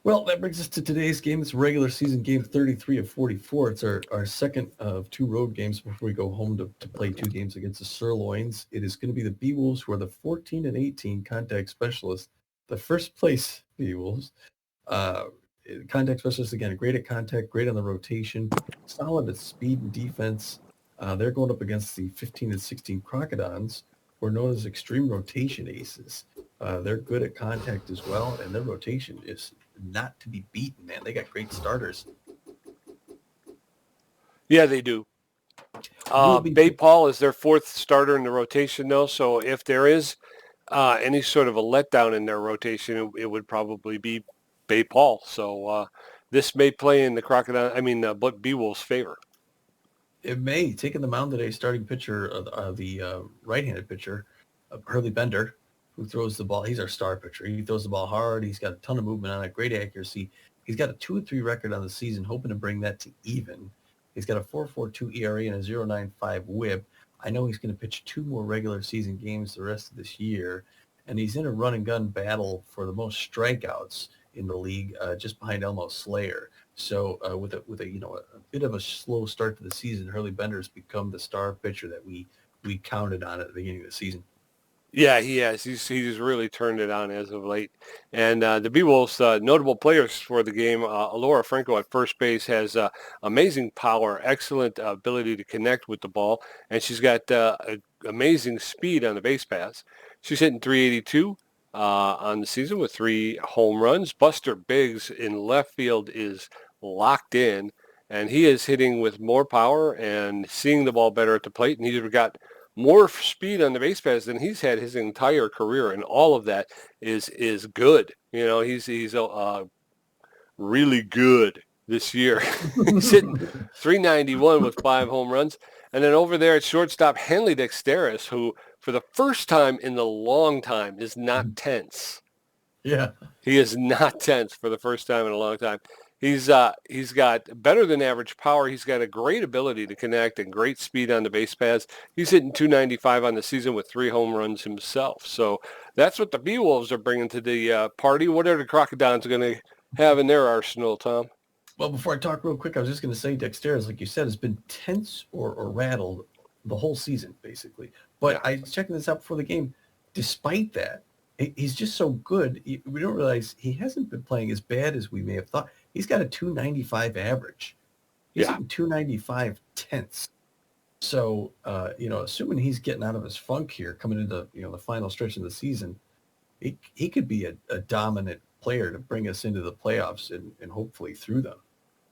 Well, that brings us to today's game. It's regular season game 33 of 44. It's our second of two road games before we go home to play two games against the Sirloins. It is going to be the B-Wolves, who are the 14 and 18 contact specialists, the first place B-Wolves. Uh, Contact specialists, again, great at contact, great on the rotation, solid at speed and defense. They're going up against the 15 and 16 Crocodons, who are known as extreme rotation aces. They're good at contact as well, and their rotation is not to be beaten, man. They got great starters. Yeah, they do. We'll be Bay Paul is their fourth starter in the rotation, though. So if there is any sort of a letdown in their rotation, it would probably be Bay Paul. So this may play in the B-Wolves' favor. It may. Taking the mound today, starting pitcher, the right-handed pitcher, Hurley Bender, who throws the ball. He's our star pitcher. He throws the ball hard. He's got a ton of movement on it, great accuracy. He's got a 2-3 record on the season, hoping to bring that to even. He's got a 4.42 ERA and a 0.95 WHIP. I know he's going to pitch two more regular season games the rest of this year, and he's in a run and gun battle for the most strikeouts in the league, just behind Elmo Slayer. So with a bit of a slow start to the season, Hurley Bender's become the star pitcher that we counted on at the beginning of the season. Yeah, he has. He's really turned it on as of late. And the B-Wolves' notable players for the game, Alora Franco at first base has amazing power, excellent ability to connect with the ball, and she's got amazing speed on the base pass. She's hitting 382 on the season with 3 home runs. Buster Biggs in left field is locked in, and he is hitting with more power and seeing the ball better at the plate, and he's got more speed on the base paths than he's had his entire career, and all of that is good. You know, he's really good this year. He's hitting 391 with 5 home runs. And then over there at shortstop, Henley Dexteris, who for the first time in a long time is not tense. Yeah. He is not tense for the first time in a long time. He's got better than average power. He's got a great ability to connect and great speed on the base paths. He's hitting 295 on the season with 3 home runs himself. So that's what the B-Wolves are bringing to the party. What are the Crocodons going to have in their arsenal, Tom? Well, before I talk real quick, I was just going to say Dexteris, like you said, has been tense or rattled the whole season, basically. But I was checking this out before the game. Despite that, he's just so good. We don't realize he hasn't been playing as bad as we may have thought. He's got a 295 average. He's hitting 295 tenths. So, assuming he's getting out of his funk here, coming into, the final stretch of the season, he could be a dominant player to bring us into the playoffs and hopefully through them.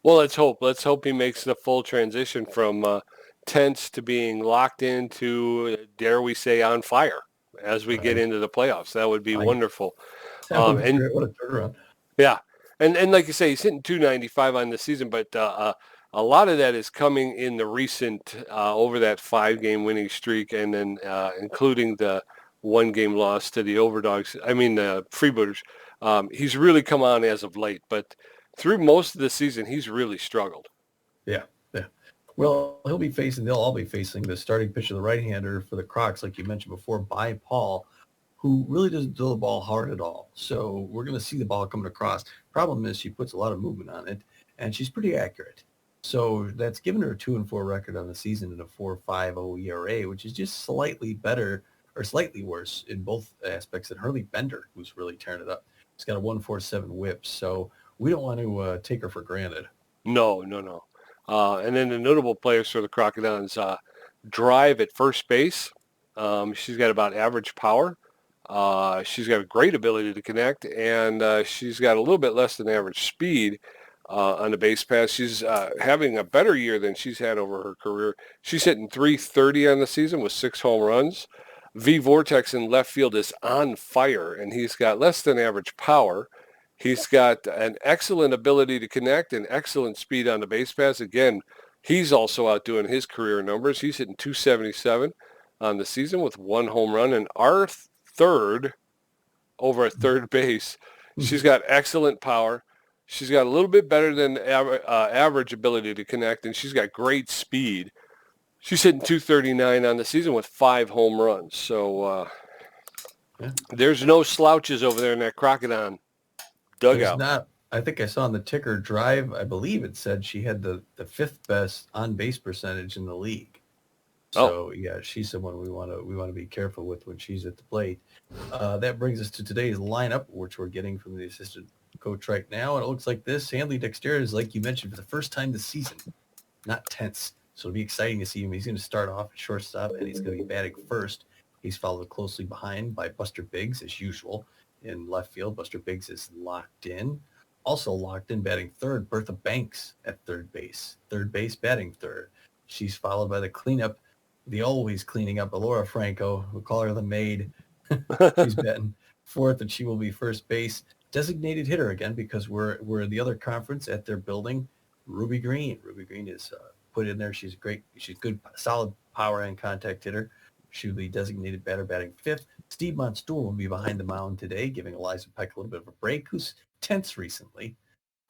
Well, let's hope. Let's hope he makes the full transition from tense to being locked into, dare we say, on fire as we get into the playoffs. That would be wonderful. What a turnaround. Yeah. And like you say, he's hitting 295 on the season, but a lot of that is coming in the recent, over that 5-game winning streak, and then including the 1-game loss to the the Freebooters. He's really come on as of late, but through most of the season, he's really struggled. Yeah. Well, they'll all be facing the starting pitcher, the right-hander for the Crocs, like you mentioned before, by Paul, who really doesn't throw the ball hard at all. So we're going to see the ball coming across. Problem is she puts a lot of movement on it, and she's pretty accurate. So that's given her a 2-4 record on the season and a 4.50 ERA, which is just slightly better or slightly worse in both aspects than Hurley Bender, who's really tearing it up. He's got a 1.47 WHIP, so we don't want to take her for granted. No. And then the notable players for the Crocodons, Drive at first base. She's got about average power. She's got a great ability to connect, and she's got a little bit less than average speed on the base pass. She's having a better year than she's had over her career. She's hitting 330 on the season with 6 home runs. V Vortex in left field is on fire, and he's got less than average power. He's got an excellent ability to connect and excellent speed on the base pass. Again, he's also outdoing his career numbers. He's hitting 277 on the season with 1 home run. And our third over at third base, she's got excellent power. She's got a little bit better than average ability to connect, and she's got great speed. She's hitting 239 on the season with 5 home runs. So there's no slouches over there in that Crocodon dugout. I think I saw on the ticker drive, I believe it said she had the fifth best on base percentage in the league. Oh, So yeah, she's someone we want to be careful with when she's at the plate. That brings us to today's lineup, which we're getting from the assistant coach right now, and it looks like this. Hanley Dexter is, like you mentioned, for the first time this season, not tense. So it'll be exciting to see him. He's going to start off at shortstop, and he's going to be batting first. He's followed closely behind by Buster Biggs, as usual. In left field, Buster Biggs is locked in. Also locked in, batting third, Bertha Banks at third base. Third base, batting third. She's followed by the cleanup, the always cleaning up, Alora Franco. We'll call her the maid. She's batting fourth, and she will be first base. Designated hitter again, because we're in the other conference at their building. Ruby Green. Ruby Green is put in there. She's good, solid power and contact hitter. She'll be designated batter, batting fifth. Steve Monstour will be behind the mound today, giving Eliza Peck a little bit of a break, who's tense recently.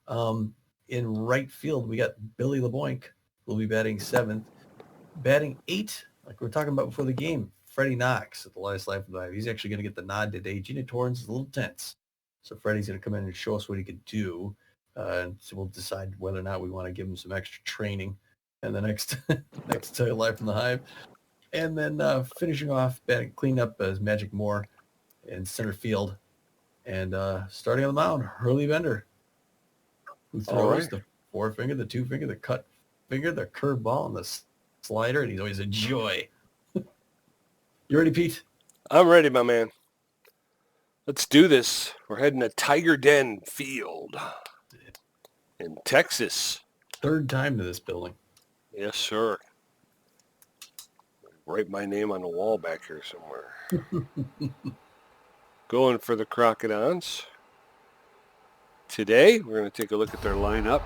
In right field, we got Billy LeBoink, who will be batting seventh. Batting eight, like we were talking about before the game, Freddie Knox at the last life of life. He's actually going to get the nod today. Gina Torrance is a little tense. So Freddie's going to come in and show us what he could do. And so we'll decide whether or not we want to give him some extra training in the next Life from the Hive. And then finishing off, batting cleanup as Magic Moore in center field. And starting on the mound, Hurley Bender, who throws the forefinger, the two finger, the cut finger, the curve ball, and the slider. And he's always a joy. You ready, Pete? I'm ready, my man. Let's do this. We're heading to Tiger Den Field in Texas. Third time to this building. Yes, sir. Write my name on the wall back here somewhere. Going for the Crocodons. Today, we're going to take a look at their lineup.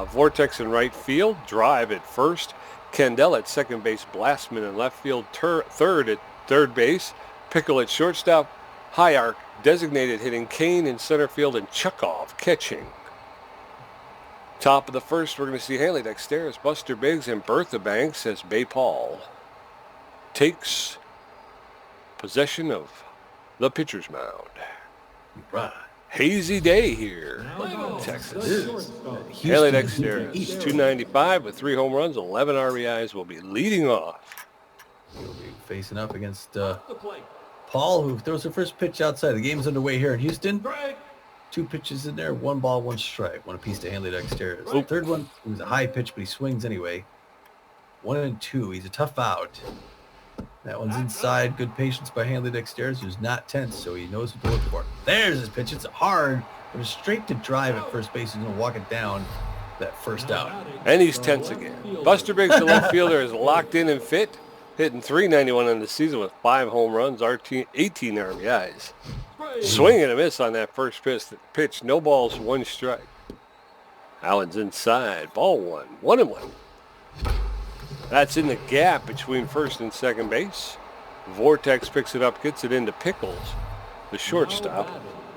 Vortex in right field, Drive at first, Kendall at second base, Blastman in left field, third at third base, Pickle at shortstop, High Arc designated hitting, Kane in center field, and Chukov catching. Top of the first, we're going to see Hanley Dexter as Buster Biggs and Bertha Banks as Bay Paul takes possession of the pitcher's mound. Right. Hazy day here in Texas. Hanley Dexter is 295 with 3 home runs, 11 RBIs, will be leading off. He'll be facing up against Paul, who throws the first pitch outside. The game's underway here in Houston. 2 pitches in there, 1 ball, 1 strike. 1 apiece to Hanley Dexter. The third one, it was a high pitch, but he swings anyway. 1-2. He's a tough out. That one's inside. Good patience by Hanley Dexter, who's not tense, so he knows what to look for. There's his pitch. It's hard, but it's straight to drive at first base. He's going to walk it down that first out. And he's tense again. Buster Biggs, the left fielder, is locked in and fit, hitting .391 in the season with 5 home runs, 18 RBIs. Swing and a miss on that first pitch. No balls, 1 strike. Allen's inside. Ball 1. 1-1. That's in the gap between first and second base. Vortex picks it up, gets it into Pickles, the shortstop.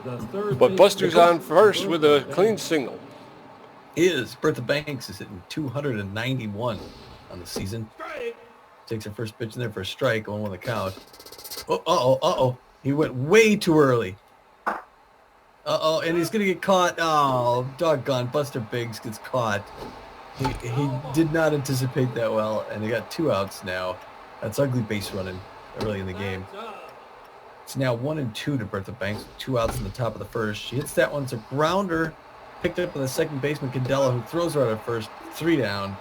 But Buster's on first with a clean single. Bertha Banks is hitting 291 on the season. Takes her first pitch in there for a strike, 1-1 the count. Uh-oh. He went way too early. Uh-oh, and he's going to get caught. Oh, doggone. Buster Biggs gets caught. He did not anticipate that well, and they got 2 outs now. That's ugly base running early in the game. It's now 1-2 to Bertha Banks, 2 outs in the top of the first. She hits that one. It's a grounder, picked up by the second baseman, Candela, who throws her out at first. 3 down.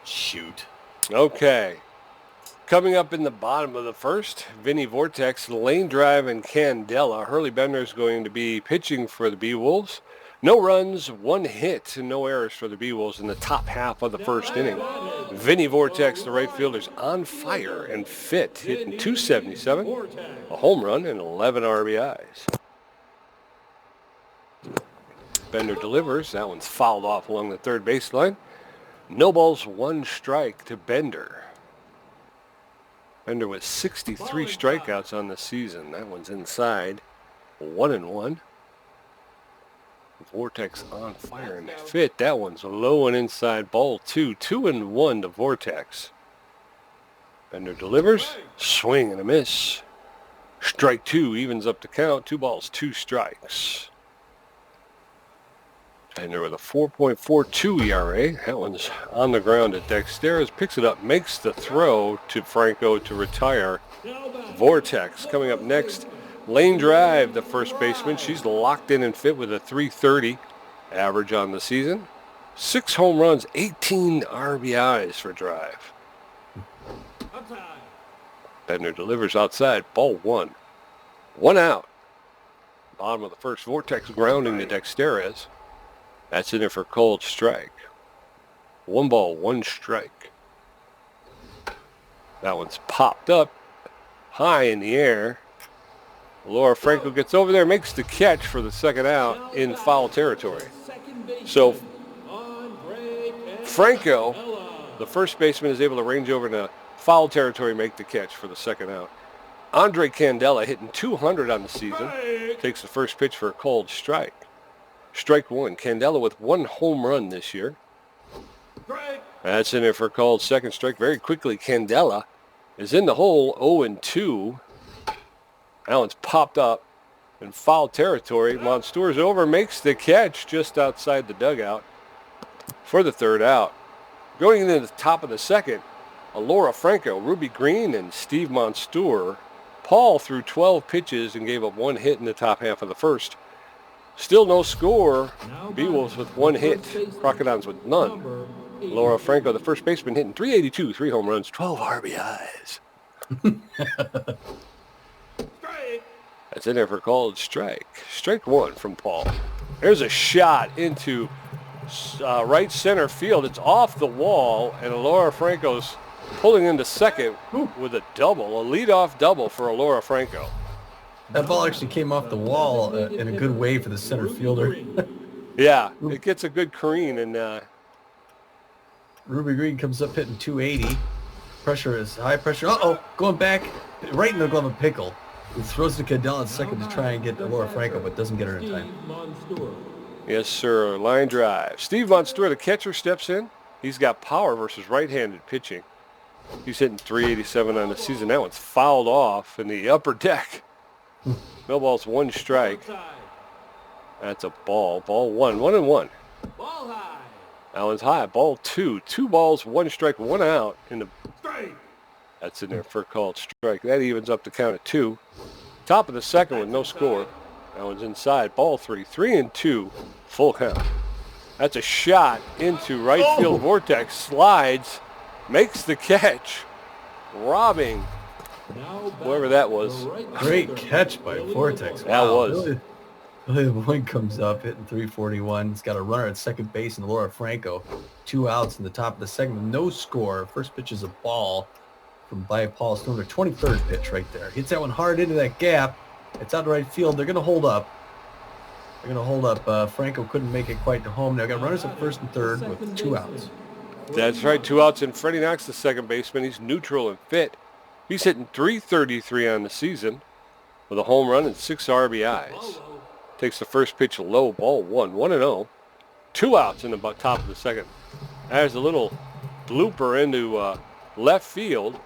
Shoot. Okay. Coming up in the bottom of the first, Vinny Vortex, Lane Drive, and Candela. Hurley Bender is going to be pitching for the Bee-Wolves. No runs, 1 hit, and no errors for the Bee-Wolves in the top half of the first inning. Vinny Vortex, the right fielder's on fire and fit, hitting .277, a home run, and 11 RBIs. Bender delivers. That one's fouled off along the third baseline. No balls, 1 strike to Bender. Bender with 63 strikeouts on the season. That one's inside. 1-1. Vortex on fire and fit. That one's low and inside. Ball 2. 2-1 to Vortex. Bender delivers. Swing and a miss. Strike 2 evens up the count. 2 balls, 2 strikes. Bender with a 4.42 ERA. That one's on the ground at Dexteras. Picks it up, makes the throw to Franco to retire. Vortex coming up next. Lane Drive, the first baseman. She's locked in and fit with a 330 average on the season. 6 home runs, 18 RBIs for Drive. Bender delivers outside. Ball 1. 1 out. Bottom of the first. Vortex grounding to Dexteras. That's in there for called strike. 1 ball, 1 strike. That one's popped up high in the air. Laura Franco gets over there, makes the catch for the second out in foul territory. So Franco, the first baseman, is able to range over to foul territory, make the catch for the second out. Andre Candela hitting 200 on the season. Takes the first pitch for a called strike. Strike 1. Candela with 1 home run this year. That's in there for a called second strike. Very quickly, Candela is in the hole, 0-2. That one's popped up in foul territory. Monsteur's over, makes the catch just outside the dugout for the third out. Going into the top of the second, Laura Franco, Ruby Green, and Steve Monsteur. Paul threw 12 pitches and gave up 1 hit in the top half of the first. Still no score. B-Wolves with 1 hit. Crocodons with none. Laura Franco, the first baseman, hitting 382, 3 home runs, 12 RBIs. That's in there for called strike. Strike 1 from Paul. There's a shot into right center field. It's off the wall, and Laura Franco's pulling into second with a double, a leadoff double for Laura Franco. That ball actually came off the wall in a good way for the center fielder. Yeah, it gets a good careen, and Ruby Green comes up hitting 280. Pressure is high pressure. Uh-oh, going back right in the glove of Pickle. He throws to Cadell in second to try and get Laura Franco, but doesn't get her in time. Yes, sir. Line drive. Steve Monsteur, the catcher, steps in. He's got power versus right-handed pitching. He's hitting 387 on the season. That one's fouled off in the upper deck. No balls, 1 strike. That's a ball. Ball 1. 1-1. Ball high. That one's high. Ball 2. 2 balls, 1 strike, 1 out in the. That's in there for a called strike. That evens up the count at 2. Top of the second with no score. That one's inside. Ball 3. 3-2. Full count. That's a shot into right field. Vortex slides, makes the catch, robbing whoever that was. Great catch by Vortex. That was. Billy Boyd comes up hitting 341. He's got a runner at second base and Laura Franco. 2 outs in the top of the second with no score. First pitch is a ball from by Paul Storm. Their 23rd pitch right there. Hits that one hard into that gap. It's out to right field. They're going to hold up. Franco couldn't make it quite to home. Now got runners at first and third with 2 outs. That's right, 2 outs, and Freddie Knox, the second baseman. He's neutral and fit. He's hitting 333 on the season with a home run and 6 RBIs. Takes the first pitch low, ball 1, 1-0. 2 outs in the top of the second. There's a little blooper into left field.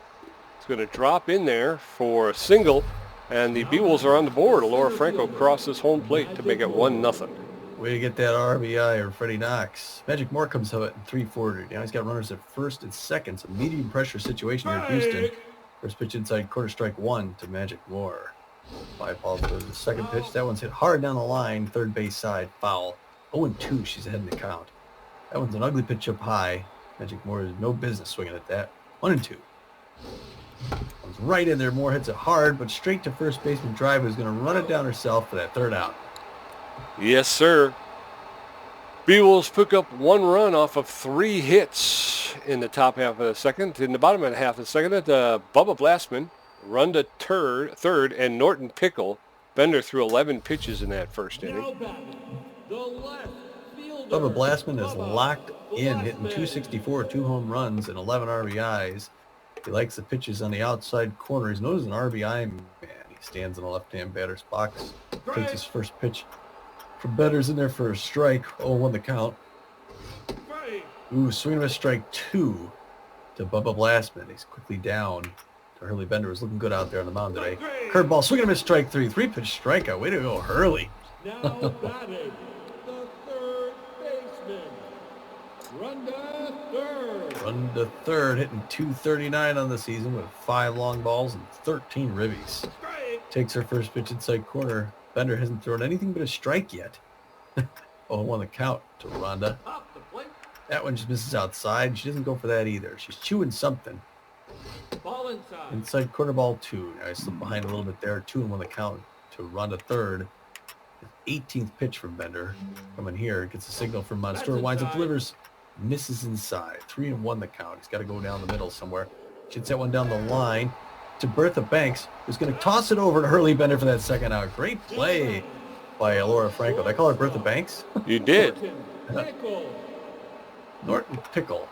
It's going to drop in there for a single, and the B-Wolves are on the board. Laura Franco crosses home plate to make it 1-0. Way to get that RBI or Freddie Knox. Magic Moore comes up at 340. Now he's got runners at first and second. It's a medium pressure situation here in Houston. First pitch inside, quarter strike 1 to Magic Moore. By Paul for the second pitch. That one's hit hard down the line, third base side, foul. 0-2, she's ahead in the count. That one's an ugly pitch up high. Magic Moore has no business swinging at that. 1-2. One's right in there. Moore hits it hard, but straight to first baseman Drive, who's going to run it down herself for that third out. Yes, sir. B-Wolves pick up 1 run off of 3 hits in the top half of the second. In the bottom half of the second, Bubba Blastman run to third, and Norton Pickle. Bender threw 11 pitches in that first inning. Bubba Blastman is locked in, hitting 264, 2 home runs, and 11 RBIs. He likes the pitches on the outside corner. He's known as an RBI man. He stands in the left-hand batter's box. Takes his first pitch from Bender's in there for a strike. 0-1 the count. Ooh, swing and a strike 2 to Bubba Blastman. He's quickly down. Hurley Bender was looking good out there on the mound today. Curveball, swing and a miss, strike 3. 3-pitch strikeout. Way to go, Hurley. Run to third. Run to third, hitting 239 on the season with 5 long balls and 13 ribbies. Takes her first pitch inside corner. Bender hasn't thrown anything but a strike yet. 0-1 the count to Rhonda. That one just misses outside. She doesn't go for that either. She's chewing something. Ball inside. Inside corner, ball 2. Now I slipped behind a little bit there. 2-1 the count to Rhonda third. 18th pitch from Bender. Coming here, gets a signal from Monster. Winds up, delivers, misses inside. 3-1 the count. He's got to go down the middle somewhere. Hits that one down the line to Bertha Banks, who's going to toss it over to Hurley Bender for that second out. Great play by Laura Franco. Did I call her Bertha Banks? You did. Norton Pickle.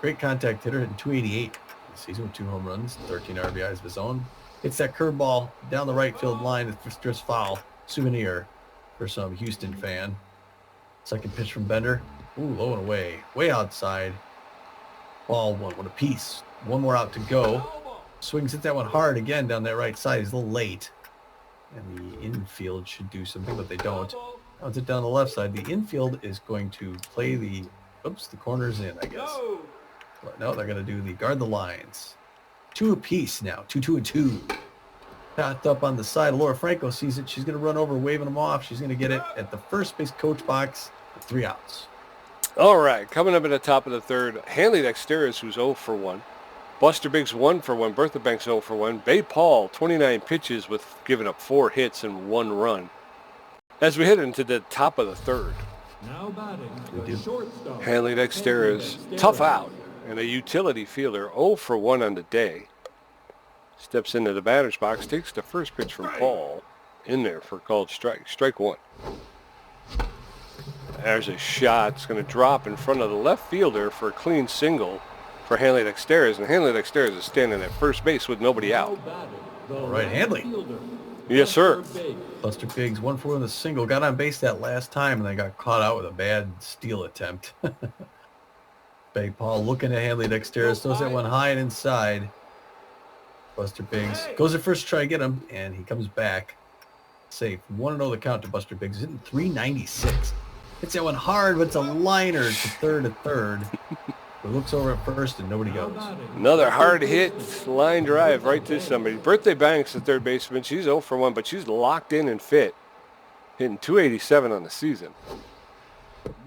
Great contact hitter, hitting 288 this season with 2 home runs, 13 RBIs of his own. Hits that curveball down the right field line. It's just foul. Souvenir for some Houston fan. Second pitch from Bender. Ooh, low and away. Way outside. Ball 1. What a piece. One more out to go. Swings, hits that one hard again down that right side. He's a little late. And the infield should do something, but they don't. Now it's it down the left side. The infield is going to play the... Oops, the corner's in, I guess. No, they're going to do the guard the lines. 2 apiece now. 2-2-2. Packed up on the side. Laura Franco sees it. She's going to run over, waving them off. She's going to get it at the first base coach box with 3 outs. All right, coming up at the top of the third, Hanley Dexteris, who's 0 for 1. Buster Biggs 1 for 1. Bertha Banks 0 for 1. Bay Paul 29 pitches with giving up 4 hits and 1 run. As we head into the top of the third, Now batting, the shortstop. Hanley Dexteris, tough out, and a utility fielder 0 for 1 on the day. Steps into the batter's box, takes the first pitch from Paul. In there for called strike. Strike 1. There's a shot. It's going to drop in front of the left fielder for a clean single for Hanley Dexteris. And Hanley Dexteris is standing at first base with nobody out. All right, Hanley. Yes, sir. Buster Biggs 1 for 1 with a single. Got on base that last time and then got caught out with a bad steal attempt. Bay Paul looking at Hanley Dexteris. Throws that one high and inside. Buster Biggs goes at first to try to get him, and he comes back safe. 1-0 the count to Buster Biggs. He's hitting 396. Hits that one hard, but it's a liner to third. It looks over at first, and nobody goes. Another hard hit, line drive right to somebody. Birthday Banks, the third baseman. She's 0 for 1, but she's locked in and fit. Hitting 287 on the season.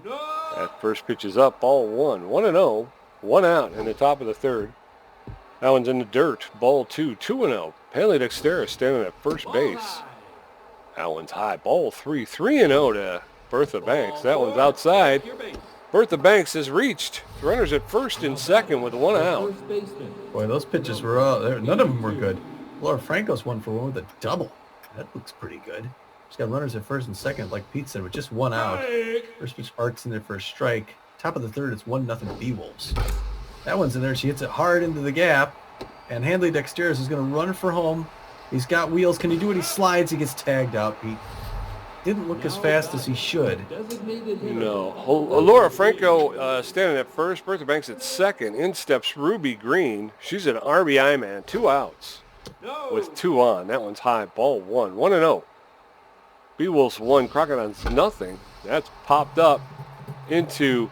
That first pitch is up, ball 1. 1-0, 1 out in the top of the third. That one's in the dirt. Ball 2, 2-0. Hanley Dexteris standing at first base. That one's high. Ball 3, 3-0 to Bertha Banks. That one's outside. Bertha Banks has reached. Runners at first and second with 1 out. Boy, those pitches were none of them were good. Laura Franco's 1 for 1 with a double. That looks pretty good. She's got runners at first and second, like Pete said, with just 1 out. First pitch arcs in there for a strike. Top of the third, it's 1-0 B-Wolves. That one's in there. She hits it hard into the gap. And Hanley Dexteris is going to run for home. He's got wheels. Can he do it? He slides. He gets tagged out, Pete. Didn't look as fast as he should. No. Laura Franco standing at first. Bertha Banks at second. In steps Ruby Green. She's an RBI man. 2 outs with 2 on. That one's high. Ball 1. 1-0. B-Wolves 1. Crocodons nothing. That's popped up into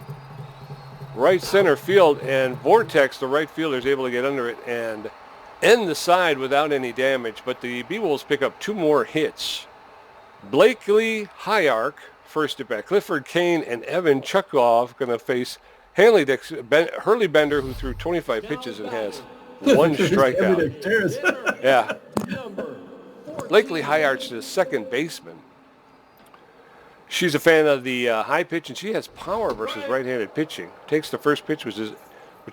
right center field, and Vortex, the right fielder, is able to get under it and end the side without any damage. But the B-Wolves pick up 2 more hits. Blakely Hyark, first at bat. Clifford Kane and Evan Chukov going to face Hurley Bender, who threw 25 pitches and has 1 strikeout. Yeah. Blakely Hyark's the second baseman. She's a fan of the high pitch, and she has power versus right-handed pitching. Takes the first pitch, which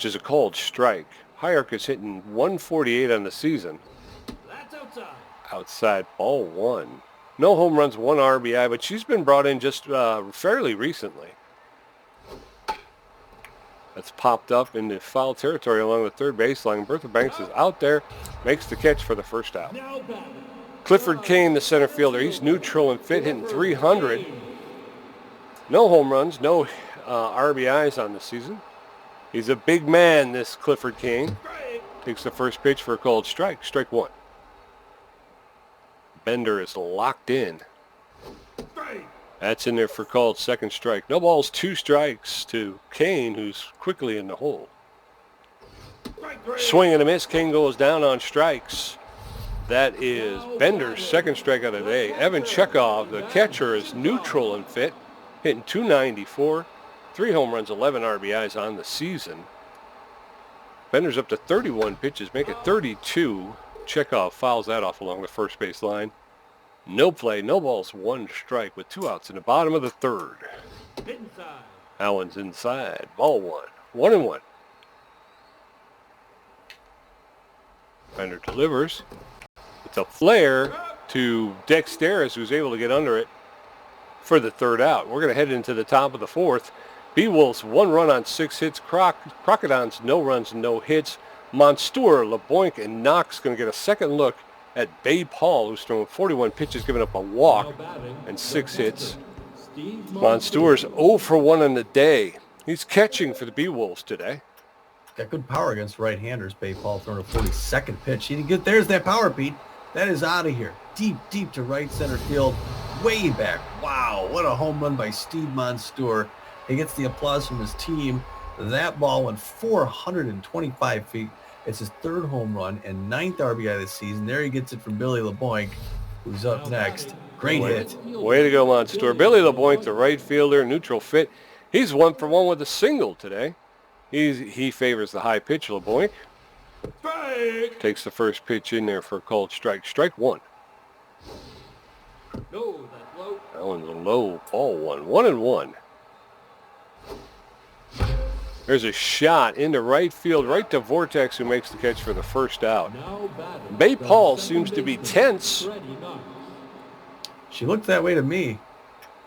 is a called strike. Hyark is hitting 148 on the season. That's outside. Outside, ball 1. No home runs, 1 RBI, but she's been brought in just fairly recently. That's popped up into foul territory along the third baseline. Bertha Banks is out there, makes the catch for the first out. Clifford Kane, the center fielder, he's neutral and fit, hitting 300. No home runs, no RBIs on the season. He's a big man, this Clifford Kane. Takes the first pitch for a called strike. Strike 1. Bender is locked in. That's in there for called second strike. No balls, 2 strikes to Kane, who's quickly in the hole. Swing and a miss. Kane goes down on strikes. That is Bender's second strikeout of the day. Evan Chekhov, the catcher, is neutral and fit, hitting .294, 3 home runs, 11 RBIs on the season. Bender's up to 31 pitches, make it 32. Chekhov fouls that off along the first base line. No play, no balls, 1 strike with 2 outs in the bottom of the third. Inside. That one's inside. Ball 1. 1-1. Bender delivers. It's a flare to Dexteris, who's able to get under it for the third out. We're going to head into the top of the fourth. B-Wolves 1 run on 6 hits. Crocodons no runs, no hits. Monstour, LeBoink, and Knox going to get a second look at Bay Paul, who's thrown 41 pitches, giving up a walk and 6 hits. Monstour's 0 for 1 on the day. He's catching for the B-Wolves today. Got good power against right-handers. Bay Paul throwing a 42nd pitch. He didn't get, there's that power, Pete. That is out of here. Deep, deep to right center field. Way back. Wow, what a home run by Steve Monstour. He gets the applause from his team. That ball went 425 feet. It's his 3rd home run and 9th RBI this season. There he gets it from Billy LeBoink, who's up next. Great hit. Way to go, Monstour. Billy LeBoink, the right fielder, neutral fit. He's 1 for 1 with a single today. He favors the high pitch, LeBoink. Strike. Takes the first pitch in there for a called strike. Strike 1. No, that's low. That one's a low ball 1. 1-1. There's a shot into right field, right to Vortex, who makes the catch for the first out. Now batting. Bay Paul seems to be tense. Freddie Knox. She looked that way to me.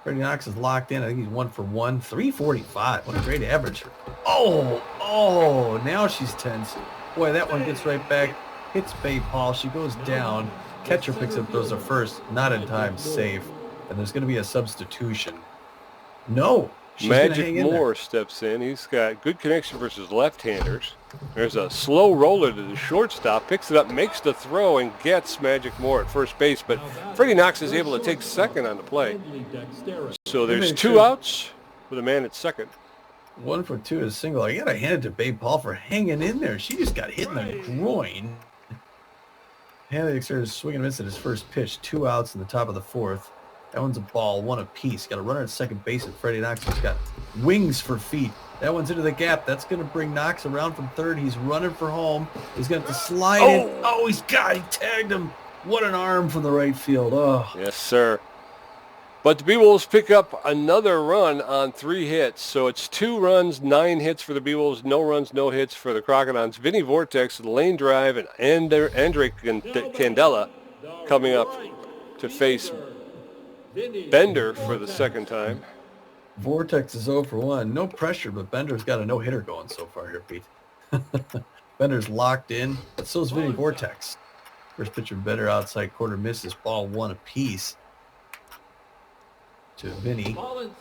Freddie Knox is locked in. I think he's 1 for 1. 345. What a great average. Oh, now she's tense. Boy, that one gets right back. Hits Bay Paul. She goes down. Catcher picks up, throws a first. Not in time. Safe. And there's going to be a substitution. No. She's gonna Magic hang in Moore there. steps in. He's got good connection versus left-handers. There's a slow roller to the shortstop. Picks it up, makes the throw, and gets Magic Moore at first base. But Freddie Knox is able to take second on the play. So there's 2 outs with a man at second. 1 for 2 is single. I got to hand it to Bay Paul for hanging in there. She just got hit in the groin. Hanley started swinging and missing his first pitch. 2 outs in the top of the 4th. That one's a ball, 1 apiece. Got a runner at second base, and Freddie Knox has got wings for feet. That one's into the gap. That's going to bring Knox around from third. He's running for home. He's going to have to slide in. Oh, he tagged him. What an arm from the right field. Oh. Yes, sir. But the B-Wolves pick up another run on 3 hits. So it's 2 runs, 9 hits for the B-Wolves, no runs, no hits for the Crocodons. Vinny Vortex, lane drive, and Andre Candela coming up to face Bender for the second time. Vortex is 0 for 1. No pressure, but Bender's got a no-hitter going so far here, Pete. Bender's locked in, but so is Vinny Vortex. First pitch of Bender outside corner misses. Ball 1 apiece to Vinny.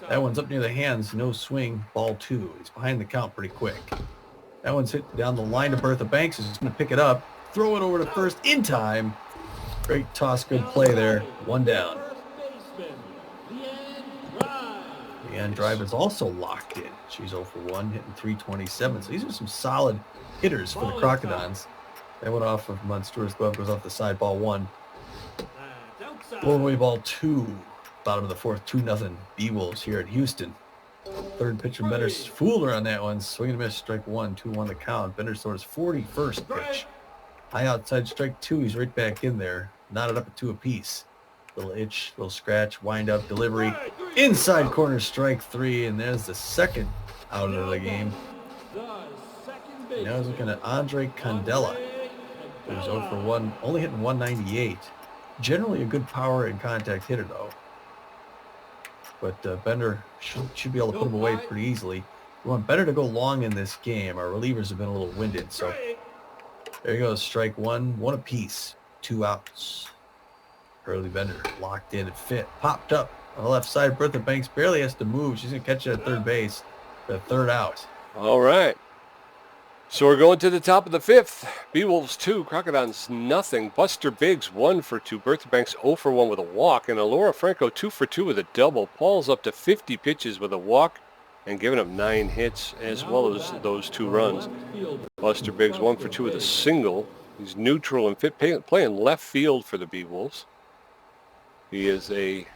That one's up near the hands. No swing. Ball 2. He's behind the count pretty quick. That one's hit down the line to Bertha Banks. Is going to pick it up. Throw it over to first in time. Great toss. Good play there. 1 down. The end drive is also locked in. She's 0 for 1, hitting 327. So these are some solid hitters for the Crocodons. That went off of Monstour's glove, goes off the side. Ball 1. Blown away ball 2. Bottom of the 4th, 2-0 B-Wolves here at Houston. Third pitch from Bender. Fooled her on that one. Swing and a miss. Strike 1, 2-1 the count. Bender throws his 41st pitch. High outside, strike 2. He's right back in there. Knotted up at 2 apiece. Little itch, little scratch, wind up, delivery. Inside corner, strike 3, and there's the second out of the game. Now he's looking at Andre Candela, who's 0 for 1, only hitting 198. Generally a good power and contact hitter, though. But Bender should be able to put him away pretty easily. We want Bender to go long in this game. Our relievers have been a little winded, so there he goes. Strike 1, 1 apiece, 2 outs. Early Bender locked in and fit. Popped up on the left side. Bertha Banks barely has to move. She's going to catch it at third base for the 3rd out. All right. So we're going to the top of the 5th. B-Wolves 2, Crocodons nothing. Buster Biggs 1 for 2. Bertha Banks 0 for 1 with a walk. And Alora Franco 2 for 2 with a double. Paul's up to 50 pitches with a walk and giving up 9 hits as well as those 2 runs. Buster Biggs 1 for 2 with a single. He's neutral and fit, playing left field for the B-Wolves. He is a...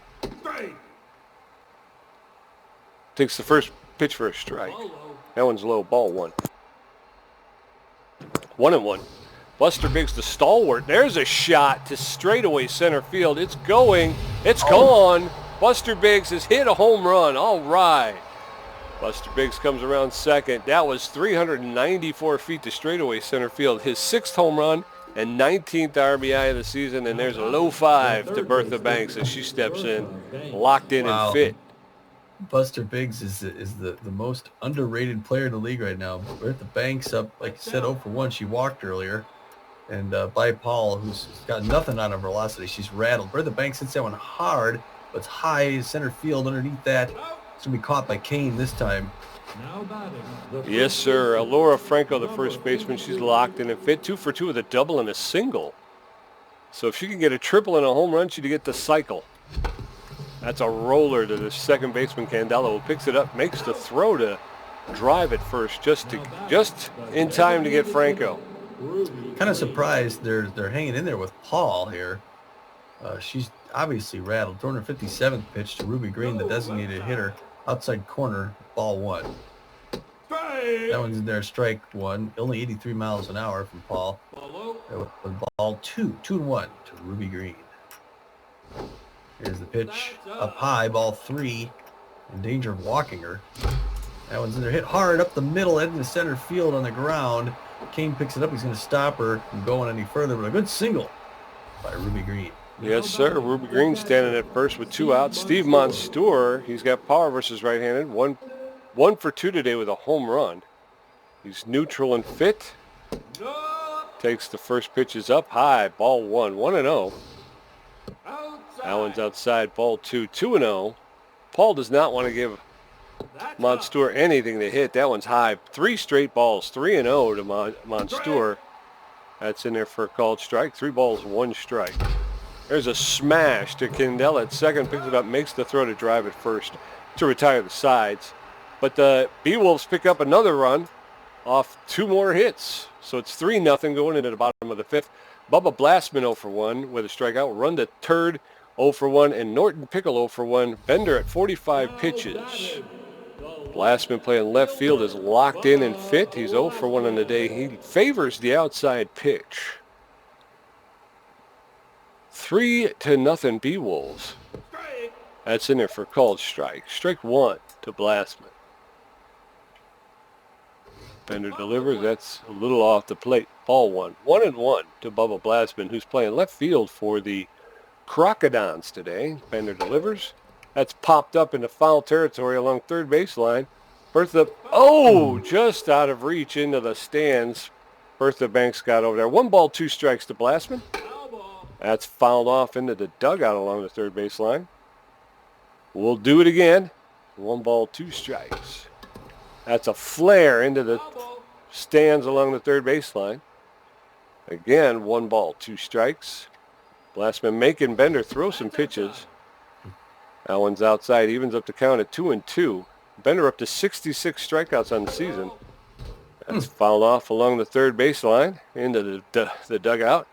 Takes the first pitch for a strike. That one's low, ball 1. 1-1. Buster Biggs, the stalwart. There's a shot to straightaway center field. It's going. It's gone. Buster Biggs has hit a home run. All right. Buster Biggs comes around second. That was 394 feet to straightaway center field. His 6th home run and 19th RBI of the season. And there's a low 5 to Bertha Banks as she steps in, locked in and fit. Buster Biggs is the most underrated player in the league right now. Bertha Banks up, like you said, 0 for 1. She walked earlier. And by Paul, who's got nothing on her velocity. She's rattled. Bertha Banks hits that one hard, but it's high center field underneath that. It's going to be caught by Kane this time. Yes, sir. Alora Franco, the first baseman. She's locked in and fit. 2 for 2 with a double and a single. So if she can get a triple and a home run, she'd get the cycle. That's a roller to the second baseman, Candelo, who picks it up, makes the throw to drive it first, just in time to get Franco. Kind of surprised they're hanging in there with Paul here. She's obviously rattled. Throwing her 57th pitch to Ruby Green, the designated hitter, outside corner, ball 1. That one's in there, strike 1. Only 83 miles an hour from Paul. With ball 2, 2-1 to Ruby Green. Here's the pitch up high, ball 3, in danger of walking her. That one's in there, hit hard up the middle, heading to center field on the ground. Kane picks it up. He's going to stop her from going any further, but a good single by Ruby Green. Yes, sir. Ruby Green standing at first with 2 outs. Steve Monstour, he's got power versus right-handed. One for 2 today with a home run. He's neutral and fit. Takes the first pitches up high, ball 1, 1-0. That one's outside, ball 2, 2-0. Paul does not want to give Monstour anything to hit. That one's high. 3 straight balls, 3-0 to Monstour. That's in there for a called strike. 3 balls, 1 strike. There's a smash to Kendall at second. Picks it up, makes the throw to drive it first to retire the sides. But the B-Wolves pick up another run off 2 more hits. So it's 3-0 going into the bottom of the 5th. Bubba Blastman 0 for 1 with a strikeout. Run to third 0 for 1. And Norton Pickle 0 for 1. Bender at 45 pitches. Blastman playing left field is locked in and fit. He's 0 for 1 on the day. He favors the outside pitch. 3-0 B-Wolves. That's in there for called strike. Strike 1 to Blastman. Bender delivers. That's a little off the plate. Ball 1. 1-1 to Bubba Blastman, who's playing left field for the Crocodons today. Bender delivers. That's popped up into foul territory along third baseline. Bertha, just out of reach into the stands. Bertha Banks got over there. 1 ball, 2 strikes to Blastman. That's fouled off into the dugout along the third baseline. We'll do it again. 1 ball, 2 strikes. That's a flare into the stands along the third baseline. Again, 1 ball, 2 strikes. Blastman making Bender throw some pitches. That one's outside, evens up the count at 2-2. Bender up to 66 strikeouts on the season. That's fouled off along the third baseline into the dugout.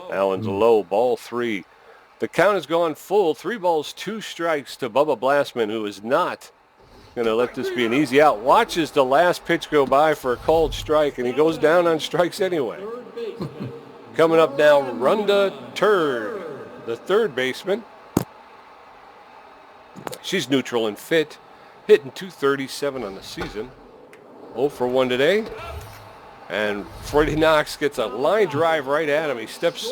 That one's low, ball 3. The count has gone full. 3 balls, 2 strikes to Bubba Blastman, who is not going to let this be an easy out. Watches the last pitch go by for a called strike, and he goes down on strikes anyway. Coming up now, Rhonda Turd, the third baseman. She's neutral and fit, hitting .237 on the season. 0 for 1 today. And Freddie Knox gets a line drive right at him. He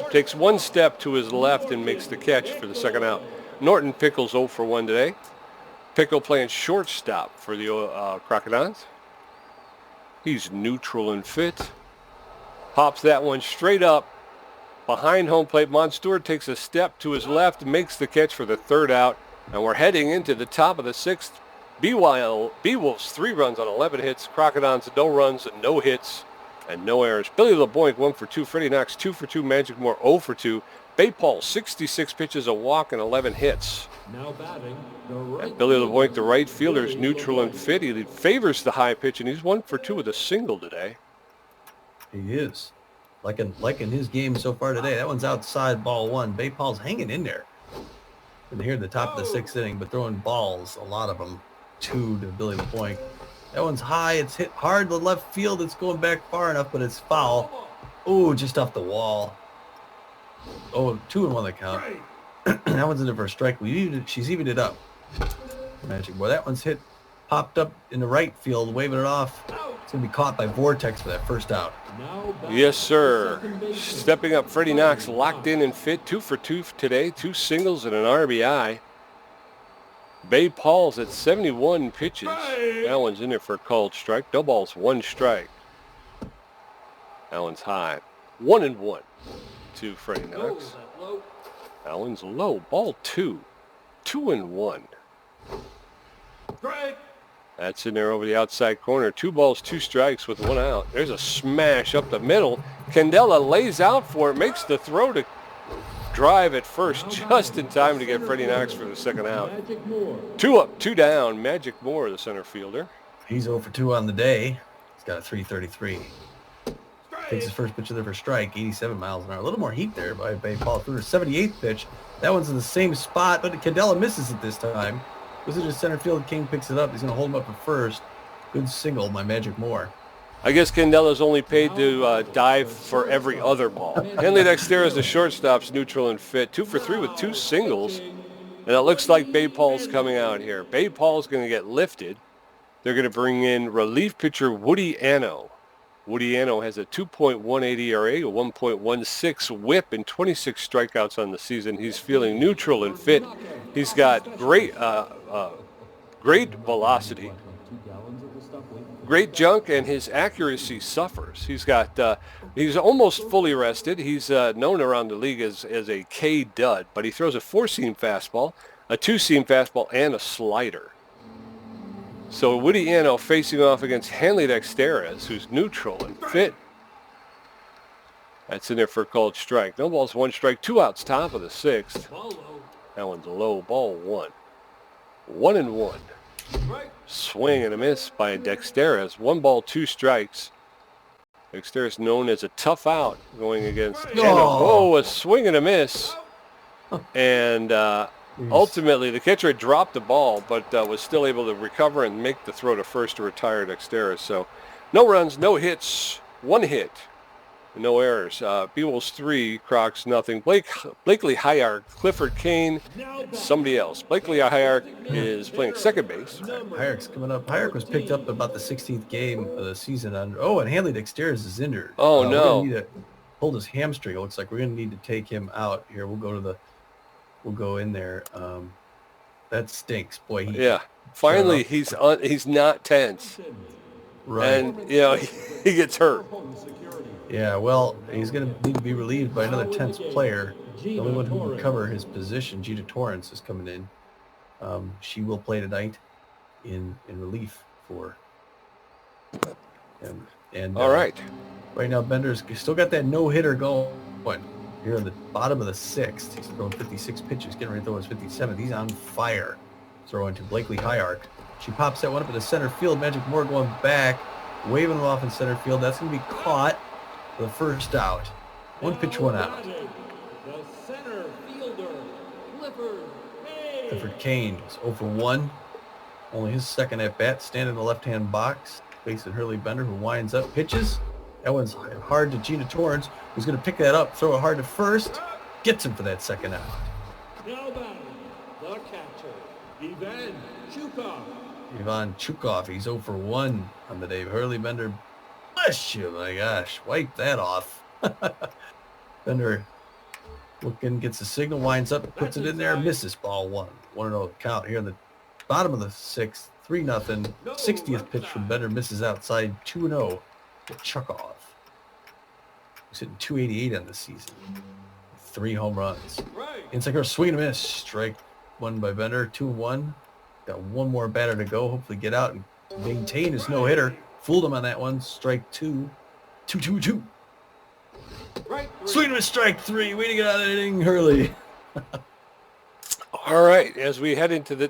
takes 1 step to his left and makes the catch for the second out. Norton Pickle's 0 for 1 today. Pickle playing shortstop for the Crocodons. He's neutral and fit. Pops that one straight up behind home plate. Monstour takes a step to his left, makes the catch for the third out. And we're heading into the top of the 6th. B-Wolves 3 runs on 11 hits. Crocodons no runs and no hits and no errors. Billy LeBoink 1 for 2. Freddie Knox 2 for 2. Magic Moore 0 for 2. Bay Paul 66 pitches, a walk, and 11 hits. Now batting, the right And Billy LeBoink, the fielder, right fielder, is Billy neutral and LeBoink. fit. He favors the high pitch, and he's 1 for 2 with a single today. He is. Like in his game so far today. That one's outside, ball 1. Bay Paul's hanging in there. And here at the top of the 6th inning, but throwing balls, a lot of them, 2 to Billy LeBoink. That one's high. It's hit hard to left field. It's going back far enough, but it's foul. Oh, just off the wall. Oh, 2-1 the count. That one's in there for a strike. She's evened it up. Magic Boy. That one's hit, popped up in the right field, waving it off. It's going to be caught by Vortex for that first out. Now batting, Yes, sir. second baseman, Stepping up, Freddie Knox locked in and fit. 2 for 2 today. 2 singles and an RBI. Bay Paul's at 71 pitches. That one's in there for a called strike. No balls, 1 strike. That one's high. 1-1 to Freddie Knox. goes that low. That one's low. Ball 2. 2-1. Strike. That's in there over the outside corner. 2 balls, 2 strikes with 1 out. There's a smash up the middle. Candela lays out for it, makes the throw to drive at first just in time to get Freddie Knox for the second out. Magic Moore. 2 up, 2 down. Magic Moore, the center fielder. He's 0 for 2 on the day. He's got a 333. Takes his first pitch of there for strike, 87 miles an hour. A little more heat there by Bay Paul. Through the 78th pitch. That one's in the same spot, but Candela misses it this time. Goes into center field. King picks it up. He's going to hold him up at first. Good single by Magic Moore. I guess Candela's only paid to dive for every other ball. Henley Dexter is the shortstop's neutral and fit. 2 for 3 with 2 singles. And it looks like Bay Paul's coming out here. Bay Paul's going to get lifted. They're going to bring in relief pitcher Woody Anno. Woody Anno has a 2.18 ERA, a 1.16 whip, and 26 strikeouts on the season. He's feeling neutral and fit. He's got great velocity, great junk, and his accuracy suffers. He's almost fully rested. He's known around the league as a K dud, but he throws a 4-seam fastball, a 2-seam fastball, and a slider. So Woody Anno facing off against Hanley Dexteres, who's neutral and fit. That's in there for a called strike. No balls, 1 strike, 2 outs, top of the 6th. Ball low. That one's a low, ball 1. 1-1. Strike. Swing and a miss by Dexteres. 1 ball, 2 strikes. Dexteres known as a tough out going against Anno. Oh, a swing and a miss. And ultimately, the catcher had dropped the ball, but was still able to recover and make the throw to first to retire Dexteres. So no runs, no hits, 1 hit, no errors. B-Wolves 3, Crocs nothing. Blakely Hayark, Clifford Kane, somebody else. Blakely Hayark is playing second base. Hayark's coming up. Hayark was picked up about the 16th game of the season. And Hanley Dexteres is injured. Oh, no. We're going to need to hold his hamstring. It looks like we're going to need to take him out here. We'll go in there. That stinks, boy. Yeah. Finally, he's not tense. Right. And, he gets hurt. Yeah, well, he's going to need to be relieved by another tense player. The only one who can cover his position, Gita Torrance, is coming in. She will play tonight in relief for him. And All right. Right now, Bender's still got that no-hitter going. Here in the bottom of the 6th. He's throwing 56 pitches, getting ready to throw his 57th. He's on fire. Throwing to Blakely Hayark. She pops that one up in the center field. Magic Moore going back, waving him off in center field. That's going to be caught for the first out. 1 pitch, 1 out. The center fielder, Clifford Kane is 0 for 1. Only his second at bat. Standing in the left-hand box. Facing Hurley Bender, who winds up, pitches. That one's hard to Gina Torrance, who's going to pick that up, throw it hard to first. Gets him for that second out. Now batting, the catcher, Ivan Chukov, he's 0 for 1 on the day. Hurley Bender, bless you, my gosh, wipe that off. Bender looking, gets the signal, winds up, puts it in there, misses, ball 1. 1-0 count here in the bottom of the 6th, 3-0. 60th pitch from Bender, misses outside, 2-0 to Chukov. He's hitting 288 on the season. 3 home runs. Inside swing and a miss. Strike 1 by Bender. 2-1. Got one more batter to go. Hopefully get out and maintain his no-hitter. Fooled him on that one. Strike 2. 2-2-2. Right. Swing and a strike 3. Way to get out of that inning, Hurley. All right, as we head into the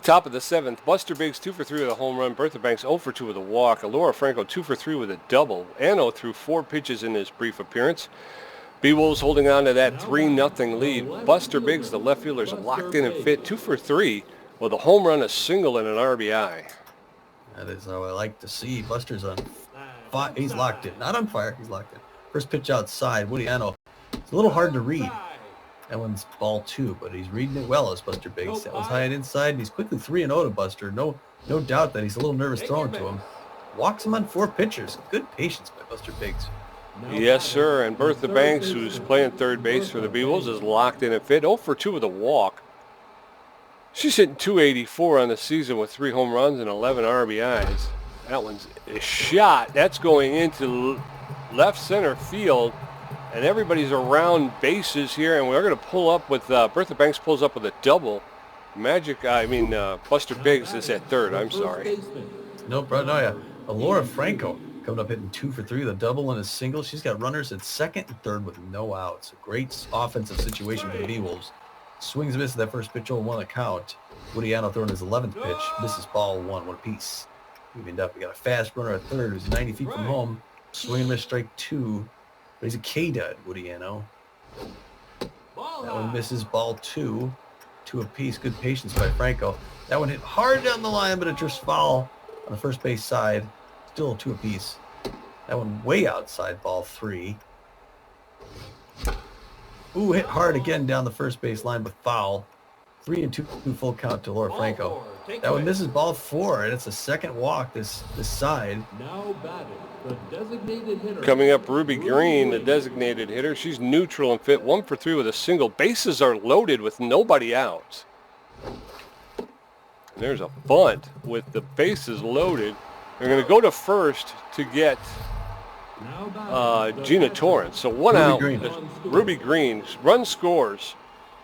top of the 7th, Buster Biggs 2 for 3 with a home run. Bertha Banks 0 for 2 with a walk. Alora Franco 2 for 3 with a double. Anno threw 4 pitches in his brief appearance. B-Wolves holding on to that 3-0 lead. Buster Biggs, the left fielder, is locked in and fit 2 for 3 with a home run, a single, and an RBI. That is how I like to see. Buster's on fire. He's locked in. Not on fire. He's locked in. First pitch outside. Woody Anno. It's a little hard to read. That one's ball 2, but he's reading it well as Buster Biggs. That was high and inside. And he's quickly 3-0 to Buster. No doubt that he's a little nervous throwing to him. Walks him on 4 pitchers. Good patience by Buster Biggs. Yes, sir. And Bertha Banks, who's playing third base for the B-Wolves, is locked in and fit. 0 for 2 with a walk. She's hitting .284 on the season with 3 home runs and 11 RBIs. That one's a shot. That's going into left center field. And everybody's around bases here. And we're going to pull up with, Bertha Banks pulls up with a double. Buster Biggs is at third. I'm sorry. No, yeah. Alora Franco coming up hitting 2 for 3 with a double and a single. She's got runners at second and third with no outs. A great offensive situation for the B-Wolves. Swings and misses that first pitch, 0-1 count. Woody Anno throwing his 11th pitch. Misses ball 1 apiece. Evened up. We got a fast runner at third who's 90 feet from home. Swing and miss, strike 2. But he's a K-dud, Woody Anno. That one misses ball 2. 2 apiece. Good patience by Franco. That one hit hard down the line, but it drifts foul on the first base side. Still 2 apiece. That one way outside, ball 3. Ooh, hit hard again down the first base line, but foul. 3-2 full count to Laura Franco. That one misses ball 4, and it's a second walk this side. Now batting, the designated hitter. Coming up, Ruby Green, the designated hitter. She's neutral and fit. 1 for 3 with a single. Bases are loaded with nobody out. And there's a bunt with the bases loaded. They're going to go to first to get Gina Torrance. So 1 out. Ruby Green. Run scores,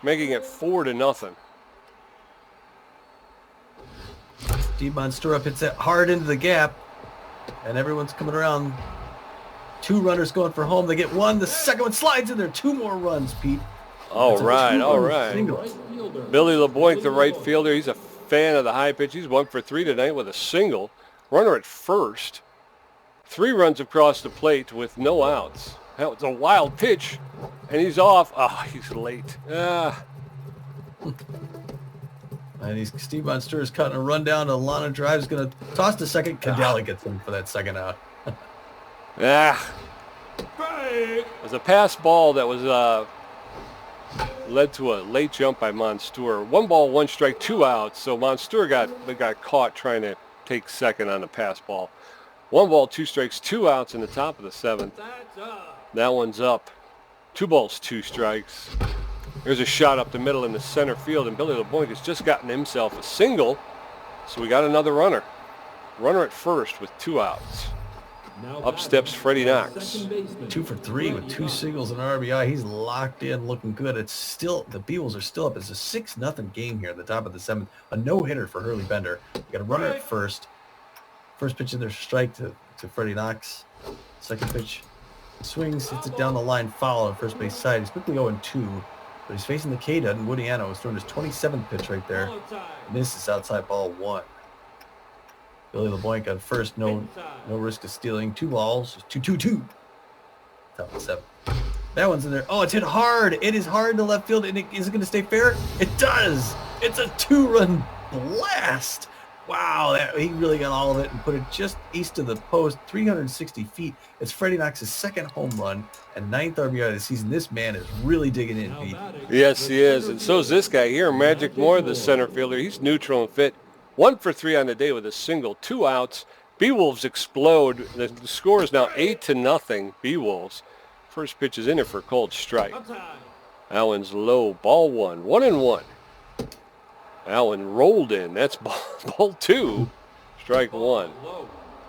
making it 4-0. Steve Monsturup hits it hard into the gap, and everyone's coming around. 2 runners going for home. They get 1. The second one slides in there. 2 more runs, Pete. All right. Single. Billy LeBoink, the right fielder. He's a fan of the high pitch. He's 1 for 3 tonight with a single. Runner at first. 3 runs across the plate with no outs. That was a wild pitch, and he's off. He's late. And Steve Monster is cutting a run down to Lana Drive. Is going to toss to second. Cadella gets him for that second out. It was a pass ball that was led to a late jump by Monster. 1 ball, 1 strike, 2 outs. So Monster got caught trying to take second on the pass ball. 1 ball, 2 strikes, 2 outs in the top of the 7th. That one's up. 2 balls, 2 strikes. There's a shot up the middle in the center field, and Billy LeBoink has just gotten himself a single. So we got another runner. Runner at first with 2 outs. Up steps Freddie Knox. 2 for 3 with 2 singles and RBI. He's locked in, looking good. It's still, the B-Wolves are still up. It's a 6-0 game here at the top of the 7th. A no-hitter for Hurley Bender. We got a runner at first. First pitch in there, strike to Freddie Knox. Second pitch, swings, hits it down the line, foul on first base side. He's quickly 0-2, but he's facing the K-Dud, and Woody Anno is throwing his 27th pitch right there. Misses outside, ball 1. Billy LeBoink on first, no risk of stealing. 2 balls, 2-2-2. Top of 7. That one's in there. Oh, it's hit hard. It is hard to left field, and is it going to stay fair? It does. It's a 2-run blast. Wow, he really got all of it and put it just east of the post, 360 feet. It's Freddie Knox's 2nd home run and 9th RBI of the season. This man is really digging in, Pete. Yes, he is. And so is this guy here, Magic Moore, the center fielder. He's neutral and fit. 1 for 3 on the day with a single, 2 outs. B-Wolves explode. The score is now 8-0 B-Wolves. First pitch is in there for a cold strike. Allen's low, ball 1, 1-1. Allen rolled in. That's ball 2, strike 1.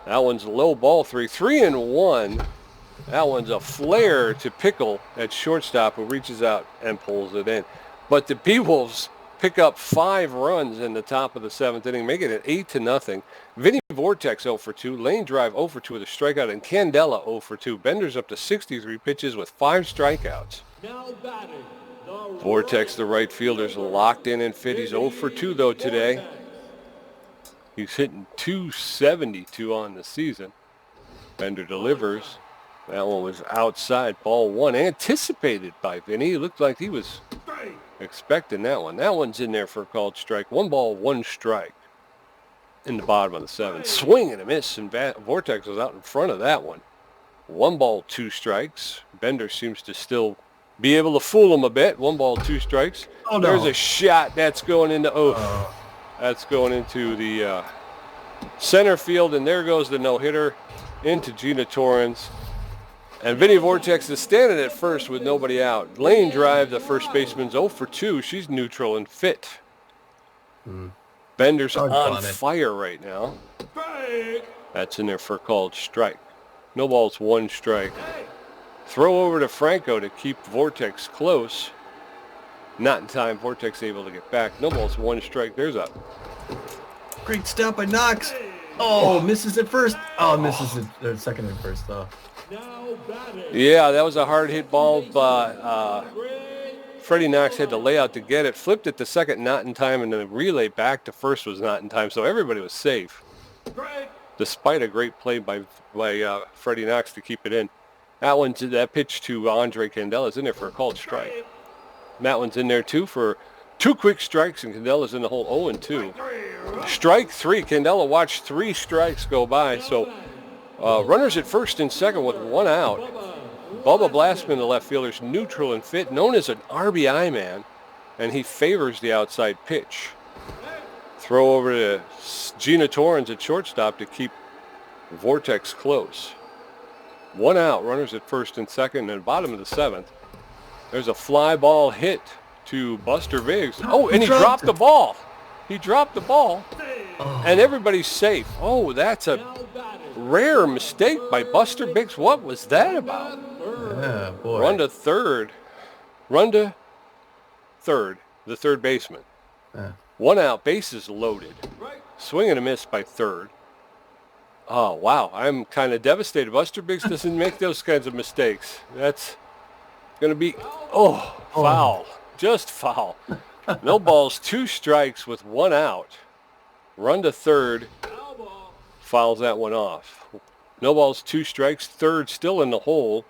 Allen's low, ball 3, 3-1. Allen's a flare to Pickle at shortstop, who reaches out and pulls it in. But the B-Wolves pick up 5 runs in the top of the 7th inning, make it an 8-0. Vinny Vortex 0 for 2, Lane Drive 0 for 2 with a strikeout, and Candela 0 for 2. Bender's up to 63 pitches with 5 strikeouts. Now batting, the Vortex, the right fielder's locked in and fit. He's 0 for 2 though today. He's hitting .272 on the season. Bender delivers. That one was outside, ball 1, anticipated by Vinny. It looked like he was expecting that one. That one's in there for a called strike. 1 ball, 1 strike in the bottom of the 7th. Swing and a miss, and Vortex was out in front of that one. 1 ball, 2 strikes. Bender seems to still be able to fool him a bit. 1 ball, 2 strikes. Oh, no. There's a shot that's going into That's going into the center field, and there goes the no-hitter into Gina Torrens. And Vinny Vortex is standing at first with nobody out. Lane Drive, the first baseman's 0 for 2. She's neutral and fit. Bender's on fire right now. That's in there for a called strike. No balls, 1 strike. Throw over to Franco to keep Vortex close. Not in time. Vortex able to get back. No balls, 1 strike. There's a Great stop by Knox. Oh, misses at first. Oh, misses at second and first, though. Yeah, that was a hard hit ball, but Freddie Knox had to lay out to get it. Flipped it to second, not in time, and then the relay back to first was not in time, so everybody was safe. Despite a great play by Freddie Knox to keep it in. That pitch to Andre Candela is in there for a called strike. That one's in there too for 2 quick strikes, and Candela's in the hole 0-2. Strike 3. Candela watched 3 strikes go by, so runners at first and second with 1 out. Bubba Blastman, the left fielder's neutral and fit, known as an RBI man, and he favors the outside pitch. Throw over to Gina Torrens at shortstop to keep Vortex close. 1 out, runners at first and second, and bottom of the 7th. There's a fly ball hit to Buster Biggs. Oh, and he dropped the ball. He dropped the ball, and everybody's safe. Oh, that's a rare mistake by Buster Biggs. What was that about? Yeah, boy. Run to third. The third baseman. 1 out, bases loaded. Swing and a miss by third. Oh, wow. I'm kind of devastated. Buster Biggs doesn't make those kinds of mistakes. That's going to be, foul. Just foul. No balls, 2 strikes with 1 out. Run to third. Fouls that one off. No balls, 2 strikes. Third still in the hole.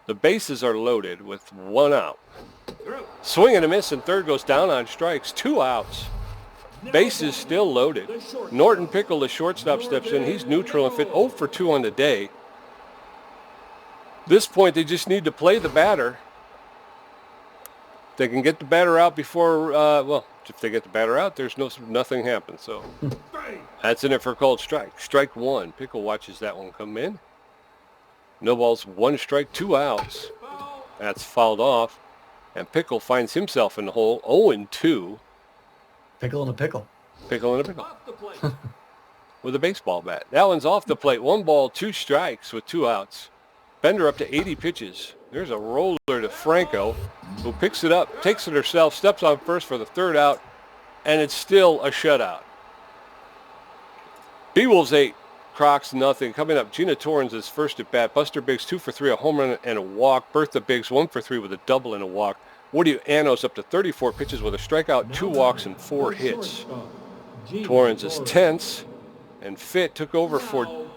The bases are loaded with 1 out. Swing and a miss, and third goes down on strikes. 2 outs. Bases still loaded. Norton Pickle, the shortstop, steps in. He's neutral and fit. 0 for 2 on the day. At this point, they just need to play the batter. They can get the batter out before, if they get the batter out, there's nothing happens. So that's in it for a called strike. Strike 1. Pickle watches that one come in. No balls, 1 strike, 2 outs. That's fouled off. And Pickle finds himself in the hole, 0-2. Pickle in a pickle. Pickle in a pickle. With a baseball bat. That one's off the plate. 1 ball, 2 strikes with 2 outs. Bender up to 80 pitches. There's a roller to Franco, who picks it up, takes it herself, steps on first for the 3rd out, and it's still a shutout. B-Wolves 8, Crocs nothing. Coming up, Gina Torrens is first at bat. Buster Biggs 2 for 3, a home run and a walk. Bertha Biggs 1 for 3 with a double and a walk. Woody Annos up to 34 pitches with a strikeout, 2 walks, and 4 hits. Torrens is tense and fit. Took over for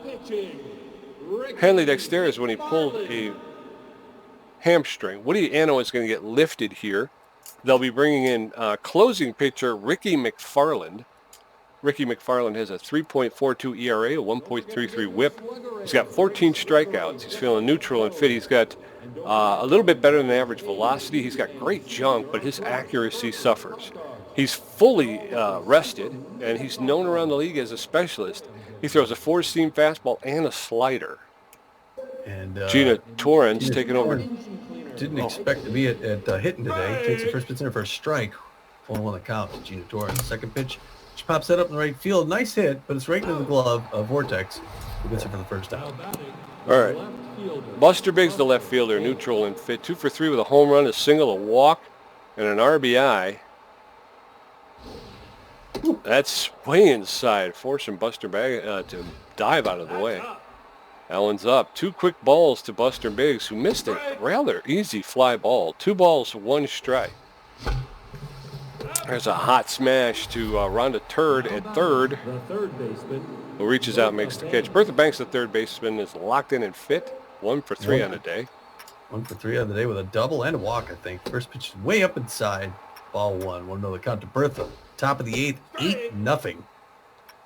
Henley Dexterez when he pulled a hamstring. Woody Anno is going to get lifted here. They'll be bringing in closing pitcher Ricky McFarland. Ricky McFarland has a 3.42 ERA, a 1.33 whip. He's got 14 strikeouts. He's feeling neutral and fit. He's got a little bit better than average velocity. He's got great junk, but his accuracy suffers. He's fully rested, and he's known around the league as a specialist. He throws a 4-seam fastball and a slider. And Gina Torrens taking over. Didn't expect to be at hitting today. Takes the first pitch in for a strike. 0-1 the count to Gina Torrens. Second pitch. She pops that up in the right field. Nice hit, but it's right into the glove of Vortex, who gets it for the first out. All right. Buster Biggs, the left fielder, neutral and fit. 2 for 3 with a home run, a single, a walk, and an RBI. That's way inside, forcing Buster to dive out of the way. That one's up. 2 quick balls to Buster Biggs, who missed a rather easy fly ball. 2 balls, 1 strike. There's a hot smash to Rhonda Turd at third, The third baseman. who reaches out and makes the catch. Bertha Banks, the third baseman, is locked in and fit. 1 for 3 on the day. 1 for 3 on the day with a double and a walk, I think. First pitch is way up inside. Ball 1. 1-0 the count to Bertha. Top of the 8th, 8-0.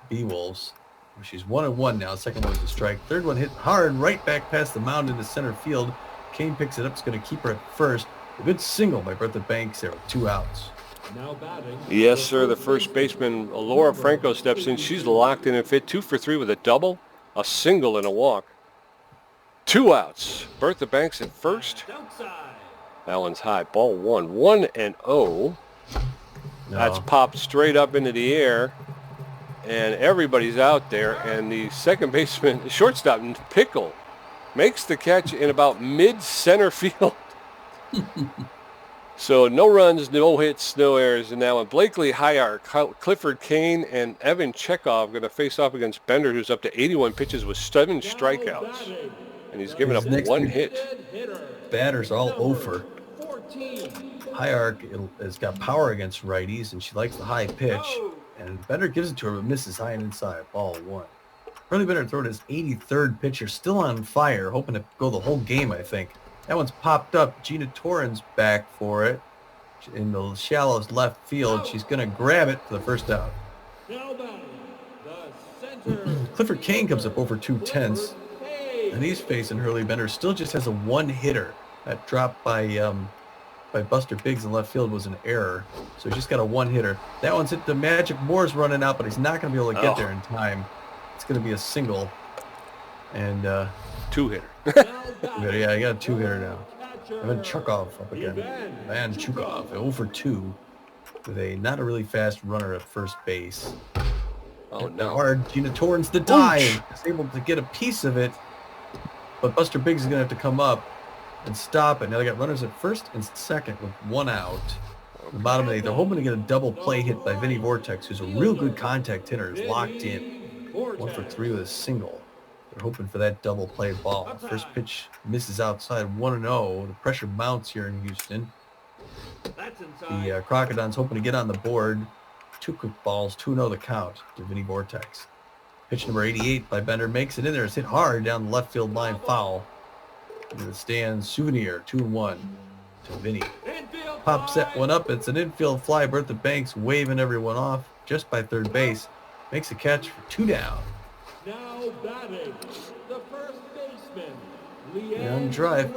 B-Wolves. She's 1-1 now. Second one was a strike. Third one hit hard right back past the mound into center field. Kane picks it up. It's going to keep her at first. A good single by Bertha Banks there with 2 outs. Now batting. Yes, sir. The first baseman, Laura Franco, steps in. She's locked in and fit. 2 for 3 with a double, a single, and a walk. 2 outs. Bertha Banks at first. Outside. That one's high. Ball 1. 1-0. No. That's popped straight up into the air. And everybody's out there. And the second baseman, shortstop, Pickle, makes the catch in about mid-center field. So no runs, no hits, no errors in that one. Blakely Hyark, Clifford Kane, and Evan Chekhov going to face off against Bender, who's up to 81 pitches with 7 strikeouts. And he's given up His 1 next hit. Batters all over. 14. Hyark has got power against righties, and she likes the high pitch. And Bender gives it to her, but misses high and inside. Ball 1. Hurley Bender throwing his 83rd pitcher, still on fire, hoping to go the whole game, I think. That one's popped up. Gina Torrens back for it in the shallowest left field. She's going to grab it for the first out. Now batting. The center. Clifford Kane comes up over 2/10, and he's facing Hurley Bender. Still just has a 1-hitter. That drop by Buster Biggs in left field was an error. So he's just got a 1-hitter. That one's hit the Magic Moore's running out, but he's not going to be able to get there in time. It's going to be a single. And 2-hitter. yeah, I got a 2-hitter now. Evan Chukov up again. Van Chukov, 0 for 2 with a not a really fast runner at first base. Oh, no. Hard. Gina Torrens the dive is able to get a piece of it, but Buster Biggs is going to have to come up and stop it. Now they got runners at first and second with 1 out. The bottom of the 8th, they're hoping to get a double play hit by Vinny Vortex, who's a real good contact hitter, is locked in. 1 for 3 with a single. They're hoping for that double play ball. First pitch misses outside. 1-0. The pressure mounts here in Houston. The Crocodons hoping to get on the board. 2 quick balls. 2-0 the count to Vinny Vortex. Pitch number 88 by Bender makes it in there. It's hit hard down the left field line, foul. Into the stands. Souvenir 2-1 to Vinny. Pops that one up. It's an infield fly. Bertha Banks waving everyone off just by third base. Makes a catch for 2 down. Now batting. The first baseman. On drive.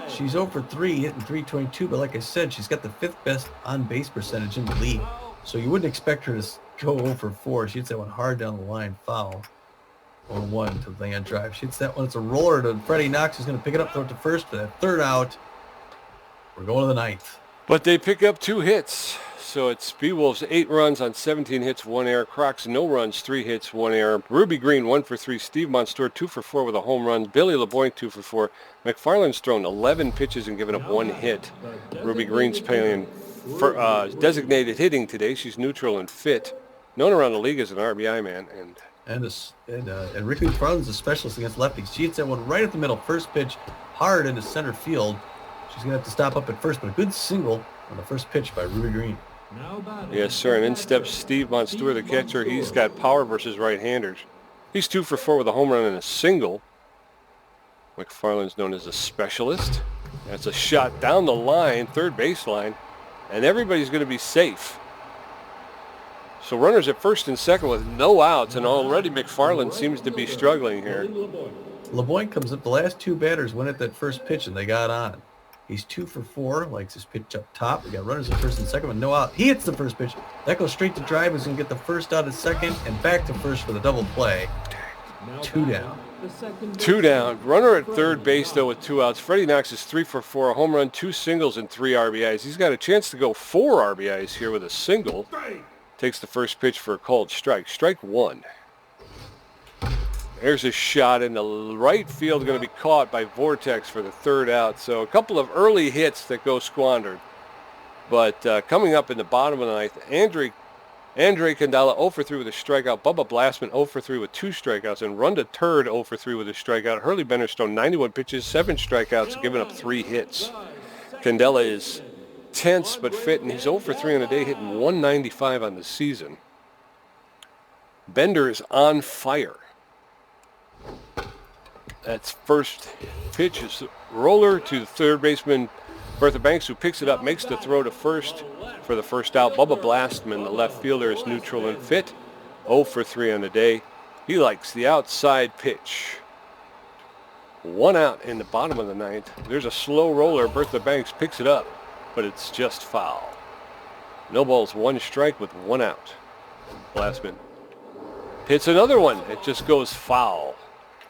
She's 0 for 3, hitting .322, but like I said, she's got the 5th best on-base percentage in the league. So you wouldn't expect her to go 0 for 4. She hits that one hard down the line, foul. 0-1 to the on drive. She hits that one. It's a roller to Freddie Knox, who's going to pick it up, throw it to first for that 3rd out. We're going to the 9th. But they pick up 2 hits. So it's B-Wolves 8 runs on 17 hits, 1 error. Crocs no runs, 3 hits, 1 error. Ruby Green 1 for 3. Steve Monstour 2 for 4 with a home run. Billy LeBoy 2 for 4. McFarland's thrown 11 pitches and given up 1 hit. Ruby Green's playing for designated hitting today. She's neutral and fit. Known around the league as an RBI man. And Ricky McFarland's a specialist against lefties. She hits that one right at the middle. First pitch hard into center field. She's going to have to stop up at first, but a good single on the first pitch by Ruby Green. Yes, sir. And in steps Steve Monstour, the catcher. He's got power versus right-handers. He's 2 for 4 with a home run and a single. McFarland's known as a specialist. That's a shot down the line, third baseline, and everybody's going to be safe. So runners at first and second with no outs, and already McFarland seems to be struggling here. LeBoy comes up. The last 2 batters went at that first pitch, and they got on. He's 2 for 4, likes his pitch up top. We got runners at first and second with no out. He hits the first pitch. That goes straight to drive. He's going to get the first out at second and back to first for the double play. 2 down. 2 down. Runner at third base, though, with 2 outs. Freddie Knox is 3 for 4, a home run, 2 singles, and 3 RBIs. He's got a chance to go 4 RBIs here with a single. Takes the first pitch for a called strike. Strike 1. There's a shot in the right field, going to be caught by Vortex for the 3rd out. So a couple of early hits that go squandered. But coming up in the bottom of the 9th, Andre Candela 0 for 3 with a strikeout. Bubba Blastman 0 for 3 with 2 strikeouts. And Runda Turd 0 for 3 with a strikeout. Hurley Benderstone 91 pitches, 7 strikeouts, giving up 3 hits. Candela is tense but fit, and he's 0 for 3 on the day, hitting 195 on the season. Bender is on fire. That's first pitch is roller to the third baseman, Bertha Banks, who picks it up, makes the throw to first for the first out. Bubba Blastman, the left fielder, is neutral and fit. 0 for 3 on the day. He likes the outside pitch. 1 out in the bottom of the ninth. There's a slow roller. Bertha Banks picks it up, but it's just foul. No balls, 1 strike with 1 out. Blastman hits another one. It just goes foul.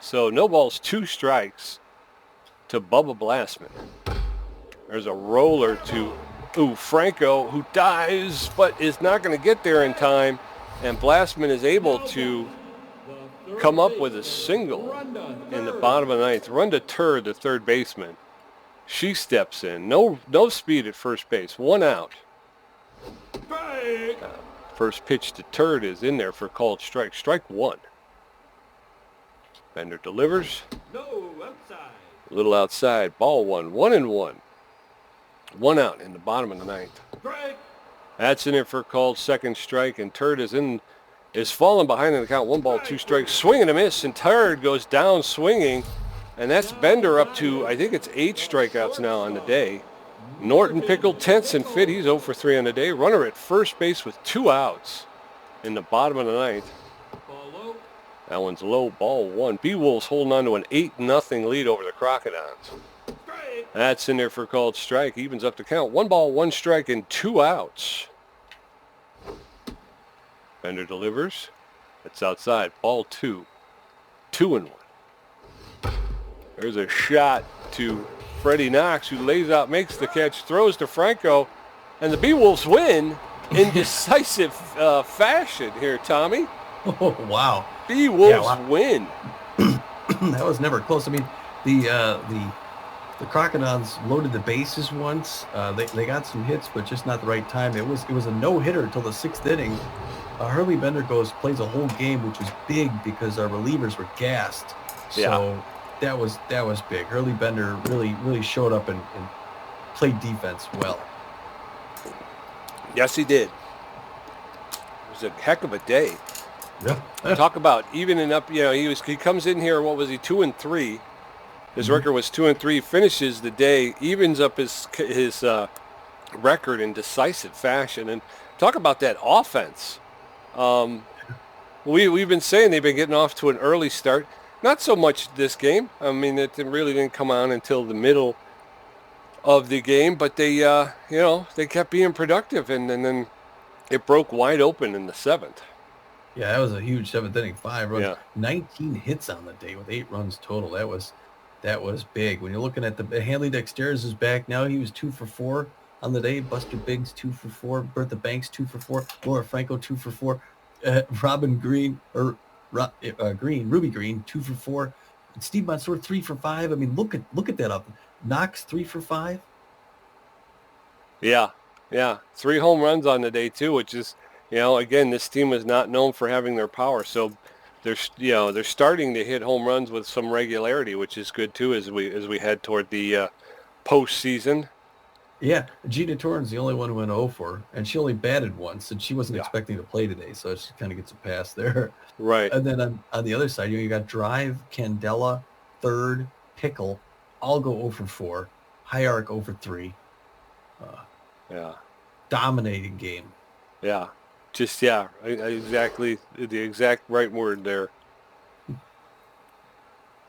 So no balls, 2 strikes to Bubba Blastman. There's a roller to Franco, who dives but is not going to get there in time. And Blastman is able to come up with a single in the bottom of the ninth. Runda Turd, the third baseman. She steps in. No speed at first base. 1 out. First pitch to Turd is in there for called strike. Strike 1. Bender delivers. A little outside. Ball 1. 1-1. 1 out in the bottom of the ninth. That's in there for called second strike, and Turd is falling behind in the count. 1 ball, 2 strikes. Swing and a miss, and Turd goes down swinging. And that's Bender up to, I think it's 8 strikeouts now on the day. Norton Pickle, tense and fit. He's 0 for 3 on the day. Runner at first base with 2 outs in the bottom of the ninth. That one's low, ball 1. B-Wolves holding on to an 8-0 lead over the Crocodons. That's in there for called strike. Evens up the count. 1 ball, 1 strike, and 2 outs. Bender delivers. It's outside. Ball 2. 2-1. There's a shot to Freddie Knox, who lays out, makes the catch, throws to Franco, and the B-Wolves win in decisive fashion here, Tommy. Oh, wow. B-Wolves win. That was never close. I mean, the Crocodons loaded the bases once. They got some hits, but just not the right time. It was a no-hitter until the 6th inning. Hurley Bender plays a whole game, which was big because our relievers were gassed. So that was big. Hurley Bender really showed up and played defense well. Yes, he did. It was a heck of a day. Yeah. Talk about evening up. You know, he comes in here. What was he? 2-3. His record was 2-3. Finishes the day, evens up his record in decisive fashion. And talk about that offense. We've been saying they've been getting off to an early start. Not so much this game. I mean, it really didn't come on until the middle of the game. But they kept being productive, and then it broke wide open in the 7th. Yeah, that was a huge 7th inning. 5 runs, Yeah. 19 hits on the day with 8 runs total. That was big. When you're looking at the Hanley Dexteris is back now. He was 2 for 4 on the day. Buster Biggs 2 for 4. Bertha Banks 2 for 4. Laura Franco 2 for 4. Ruby Green 2 for 4. And Steve Mansour 3 for 5. I mean, look at that up. Knox 3 for 5. Yeah. 3 home runs on the day too, which is, again, this team is not known for having their power. So they're starting to hit home runs with some regularity, which is good too as we head toward the postseason. Yeah, Gina Torrens the only one who went 0 for, and she only batted once, and she wasn't expecting to play today, so she kind of gets a pass there. Right. And then on the other side, you got Drive, Candela, Third, Pickle, all go 0 for 4. High Arc 0 for 3. Dominating game. Yeah. Just, exactly the exact right word there.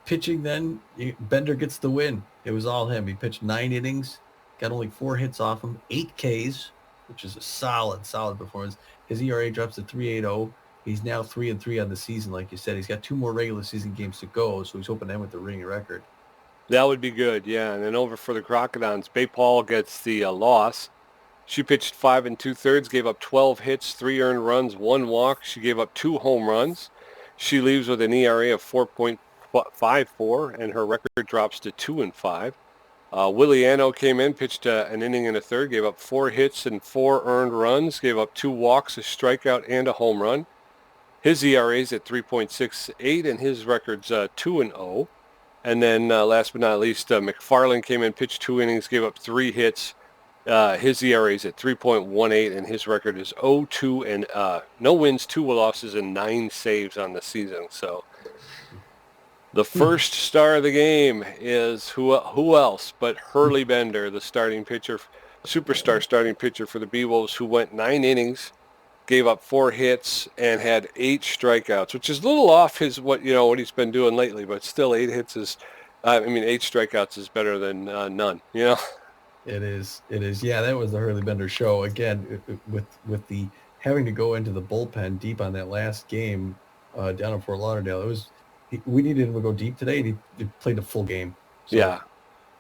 Pitching then, Bender gets the win. It was all him. He pitched 9 innings, got only 4 hits off him, 8 Ks, which is a solid performance. His ERA drops to 3.80. He's now 3-3 on the season, like you said. He's got 2 more regular season games to go, so he's hoping to end with the ringing record. That would be good, yeah. And then over for the Crocodons, Bay Paul gets the loss. She pitched 5 2/3, gave up 12 hits, 3 earned runs, 1 walk. She gave up 2 home runs. She leaves with an ERA of 4.54, and her record drops to 2-5. Williano came in, pitched an inning and a third, gave up 4 hits and 4 earned runs, gave up 2 walks, a strikeout, and a home run. His ERA is at 3.68, and his record's 2-0. And then last but not least, McFarland came in, pitched 2 innings, gave up 3 hits. His ERA is at 3.18, and his record is 0-2, and no wins, 2 losses, and 9 saves on the season. So the first star of the game is who else but Hurley Bender, the starting pitcher, superstar starting pitcher for the Bee-Wolves, who went 9 innings, gave up 4 hits, and had 8 strikeouts, which is a little off what he's been doing lately, but still 8 hits is, 8 strikeouts is better than none, It is. Yeah, that was the Hurley Bender show. Again, with the having to go into the bullpen deep on that last game down in Fort Lauderdale. We needed him to go deep today, and he played the full game. So yeah.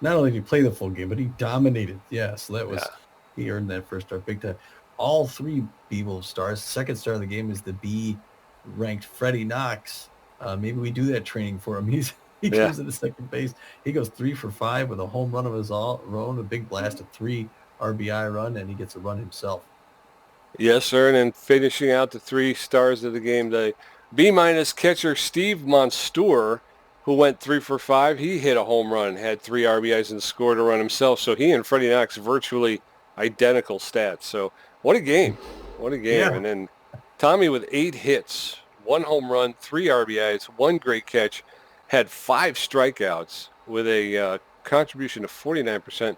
Not only did he play the full game, but he dominated. Yeah, so that was he earned that first star big time. All 3 B-Wolf stars. Second star of the game is the B-ranked Freddie Knox. Maybe we do that training for him. He comes into second base. He goes 3 for 5 with a home run of his own, a big blast, a 3 RBI run, and he gets a run himself. Yes, sir. And then finishing out the 3 stars of the game, the B- catcher Steve Monstour, who went 3 for 5. He hit a home run, had 3 RBIs, and scored a run himself. So he and Freddie Knox virtually identical stats. So what a game. What a game. Yeah. And then Tommy with 8 hits, 1 home run, 3 RBIs, 1 great catch, had 5 strikeouts with a contribution of 49%.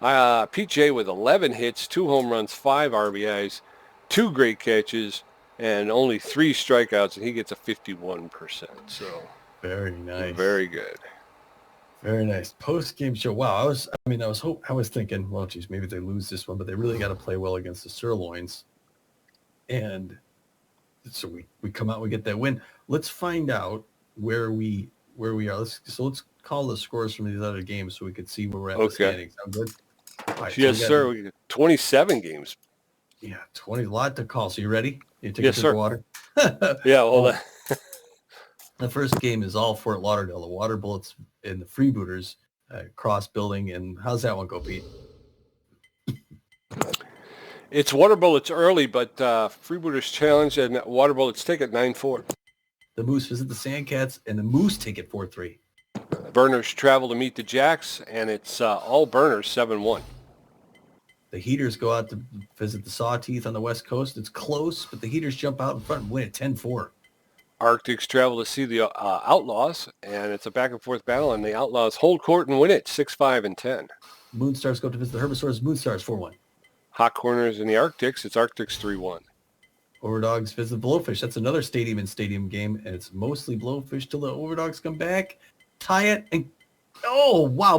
PJ with 11 hits, 2 home runs, 5 RBIs, 2 great catches, and only 3 strikeouts, and he gets a 51%. So very nice. Very good. Very nice. Post-game show. Wow, I was thinking, well, geez, maybe they lose this one, but they really got to play well against the Sirloins. And so we come out, we get that win. Let's find out where we are. Let's call the scores from these other games so we could see where we're at in the standings. Sound good? Right, yes, sir. We got 27 games. Yeah, 20. A lot to call. So you ready? You take yes, a sir. Water? Yeah, hold on. The first game is all Fort Lauderdale. The Water Bullets and the Freebooters cross building. And how's that one go, Pete? It's Water Bullets early, but Freebooters challenge and Water Bullets take it 9-4. The Moose visit the Sandcats, and the Moose take it 4-3. Burners travel to meet the Jacks, and it's all Burners 7-1. The Heaters go out to visit the Sawteeth on the West Coast. It's close, but the Heaters jump out in front and win it 10-4. Arctics travel to see the Outlaws, and it's a back-and-forth battle, and the Outlaws hold court and win it 6-5-10. Moonstars go to visit the Herbivores. Moonstars 4-1. Hot Corners in the Arctics. It's Arctics 3-1. Overdogs visit Blowfish. That's another stadium game, and it's mostly Blowfish till the Overdogs come back, tie it, and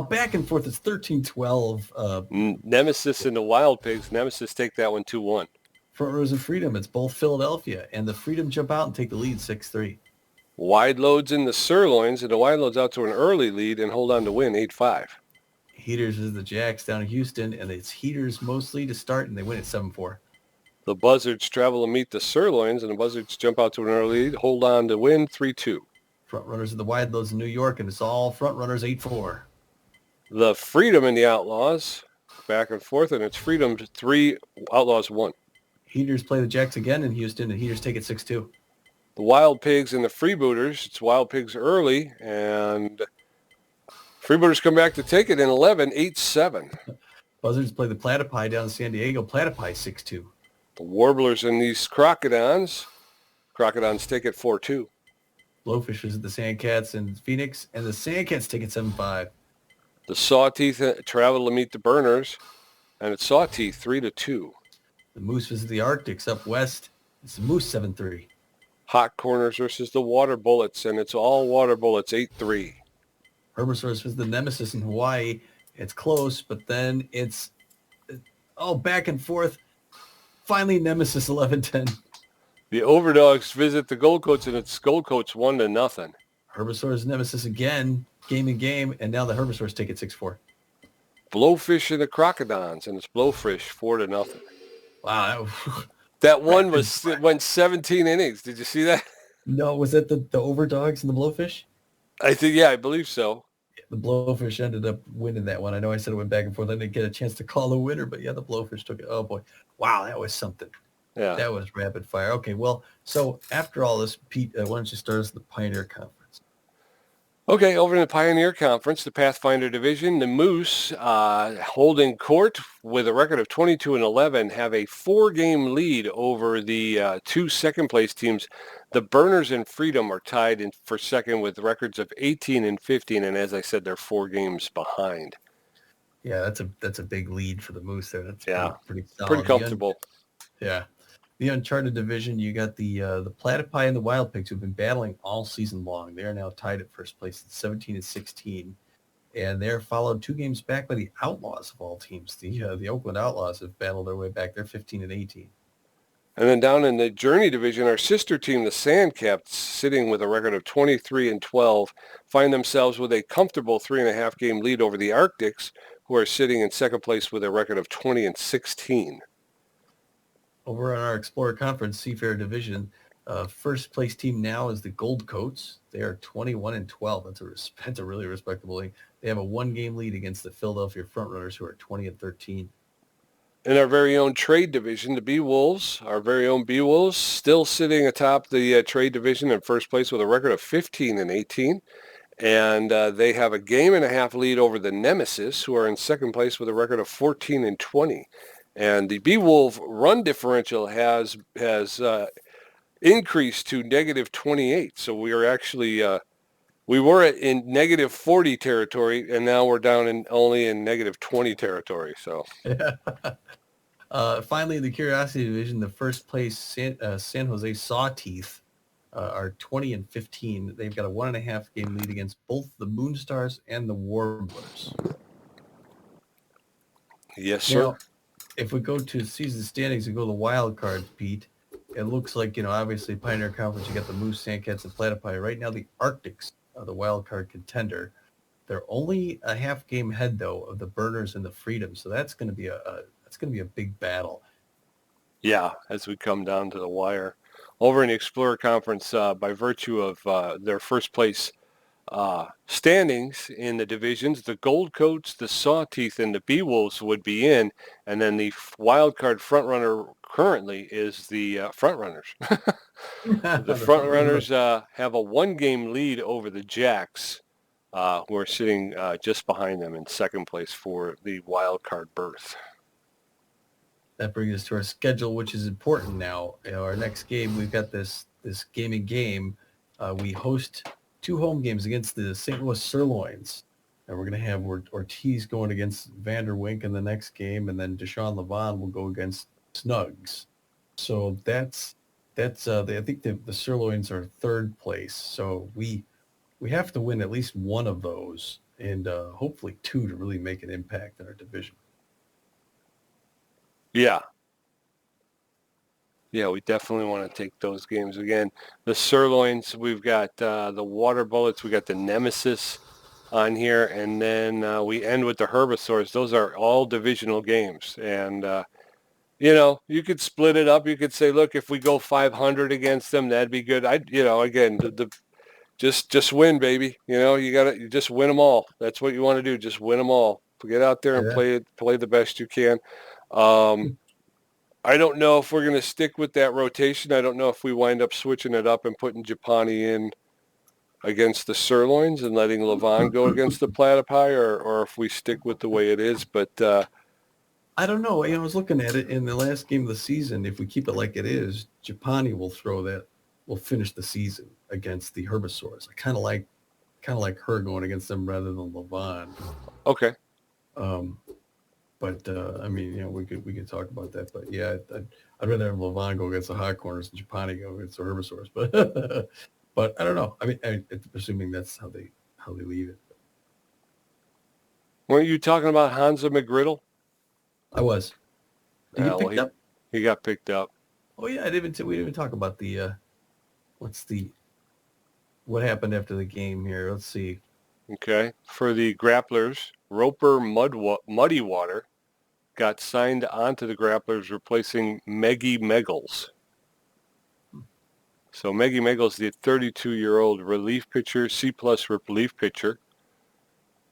back and forth. It's 13-12. Nemesis and the Wild Pigs. Nemesis take that one 2-1. Front Rows and Freedom. It's both Philadelphia, and the Freedom jump out and take the lead 6-3. Wide Loads in the Sirloins, and the Wide Loads out to an early lead and hold on to win 8-5. Heaters visit the Jacks down in Houston, and it's Heaters mostly to start, and they win at 7-4. The Buzzards travel to meet the Sirloins, and the Buzzards jump out to an early lead, hold on to win 3-2. Front Runners of the Wide Loads in New York, and it's all Front Runners 8-4. The Freedom and the Outlaws, back and forth, and it's Freedom 3, Outlaws 1. Heaters play the Jacks again in Houston, and Heaters take it 6-2. The Wild Pigs and the Freebooters, it's Wild Pigs early, and Freebooters come back to take it in 11, 8-7. Buzzards play the Platypi down in San Diego. Platypi 6-2. The Warblers and these Crocodons take it 4-2. Blowfish visit the Sandcats in Phoenix, and the Sandcats take it 7-5. The Sawteeth travel to meet the Burners, and it's Sawteeth 3-2. The Moose visit the Arctics up west. It's the Moose 7-3. Hot Corners versus the Water Bullets, and it's all Water Bullets 8-3. Herbivores visit the Nemesis in Hawaii. It's close, but then it's back and forth. Finally, Nemesis 11-10. The Overdogs visit the Gold Coats, and it's Gold Coats 1-0. Herbivores Nemesis again, game in game, and now the Herbivores take it 6-4. Blowfish and the Crocodons, and it's Blowfish 4-0. Wow. That one went 17 innings. Did you see that? No, was that the Overdogs and the Blowfish? I believe so. The Blowfish ended up winning that one. I know I said it went back and forth. I didn't get a chance to call the winner, but yeah, the Blowfish took it. Oh boy, wow, that was something. Yeah. That was rapid fire. Okay, well, so after all this, Pete, why don't you start us the Pioneer Conference? Okay, over in the Pioneer Conference, the Pathfinder Division, the Moose, holding court with a record of 22-11, have a 4-game lead over the 2 second-place teams. The Burners and Freedom are tied for second with records of 18-15, and as I said, they're 4 games behind. Yeah, that's a big lead for the Moose there. That's pretty solid. Pretty comfortable. The Uncharted Division, you got the Platypi and the Wild Pigs, who've been battling all season long. They are now tied at first place at 17-16, and they're followed 2 games back by the Outlaws of all teams. The Oakland Outlaws have battled their way back. They're 15-18. And then down in the Journey Division, our sister team, the Sandcaps, sitting with a record of 23-12, find themselves with a comfortable 3.5 game lead over the Arctics, who are sitting in second place with a record of 20-16. Over on our Explorer Conference Seafair Division, first place team now is the Gold Coats. They are 21-12. That's a really respectable league. They have a 1-game lead against the Philadelphia Frontrunners, who are 20-13. In our very own trade division, the Bee-Wolves, our very own Bee-Wolves, still sitting atop the trade division in first place with a record of 15-18. And they have a 1.5 game lead over the Nemesis, who are in second place with a record of 14-20. And the Bee-Wolf run differential has increased to -28. So we are actually, we were in -40 territory, and now we're down only in -20 territory. So. Finally, in the Curiosity Division, the first place San Jose Sawteeth are 20-15. They've got a 1.5 game lead against both the Moonstars and the Warblers. Yes, sir. Now, if we go to season standings and go to the wild cards, Pete, it looks like, obviously Pioneer Conference, you got the Moose, Sandcats, and Platypi. Right now, the Arctics are the wild card contender. They're only a 1/2 game ahead, though, of the Burners and the Freedom. So that's going to be a big battle. Yeah, as we come down to the wire. Over in the Explorer Conference, by virtue of their first place standings in the divisions, the Gold Coats, the Sawteeth, and the Bee-Wolves would be in, and then the wild card frontrunner currently is the Frontrunners. The Frontrunners have a 1-game lead over the Jacks, who are sitting just behind them in second place for the wild card berth. That brings us to our schedule, which is important now. Our next game, we've got this gaming game. We host 2 home games against the St. Louis Sirloins. And we're going to have Ortiz going against Vander Wink in the next game, and then Deshaun Levon will go against Snugs. So that's I think the Sirloins are third place. So we have to win at least one of those, and hopefully 2 to really make an impact in our division. Yeah. Yeah, we definitely want to take those games again. The Sirloins, we've got the Water Bullets, we got the Nemesis on here, and then we end with the Herbisaurs. Those are all divisional games. And, you could split it up. You could say, look, if we go 500 against them, that'd be good. Again, just win, baby. You just win them all. That's what you want to do. Just win them all. Get out there and play the best you can. I don't know if we're going to stick with that rotation. I don't know if we wind up switching it up and putting Japani in against the Sirloins and letting Levon go against the Platypi, or if we stick with the way it is. But I don't know. I was looking at it in the last game of the season. If we keep it like it is, Japani will finish the season against the Herbisaurs. I kind of like her going against them rather than Levon. Okay. But we could talk about that. But yeah, I'd rather have Levon go against the Hot Corners than Japani go against the Herbisaurs. But but I don't know. I mean, assuming that's how they leave it. Weren't you talking about Hansa McGriddle? I was. Did he picked up? He got picked up. Oh yeah, we didn't even talk about the what happened after the game here. Let's see. Okay, for the Grapplers, Roper Muddy Water got signed onto the Grapplers, replacing Meggie Meggles. So Meggie Meggles, the 32-year-old relief pitcher, C+ relief pitcher,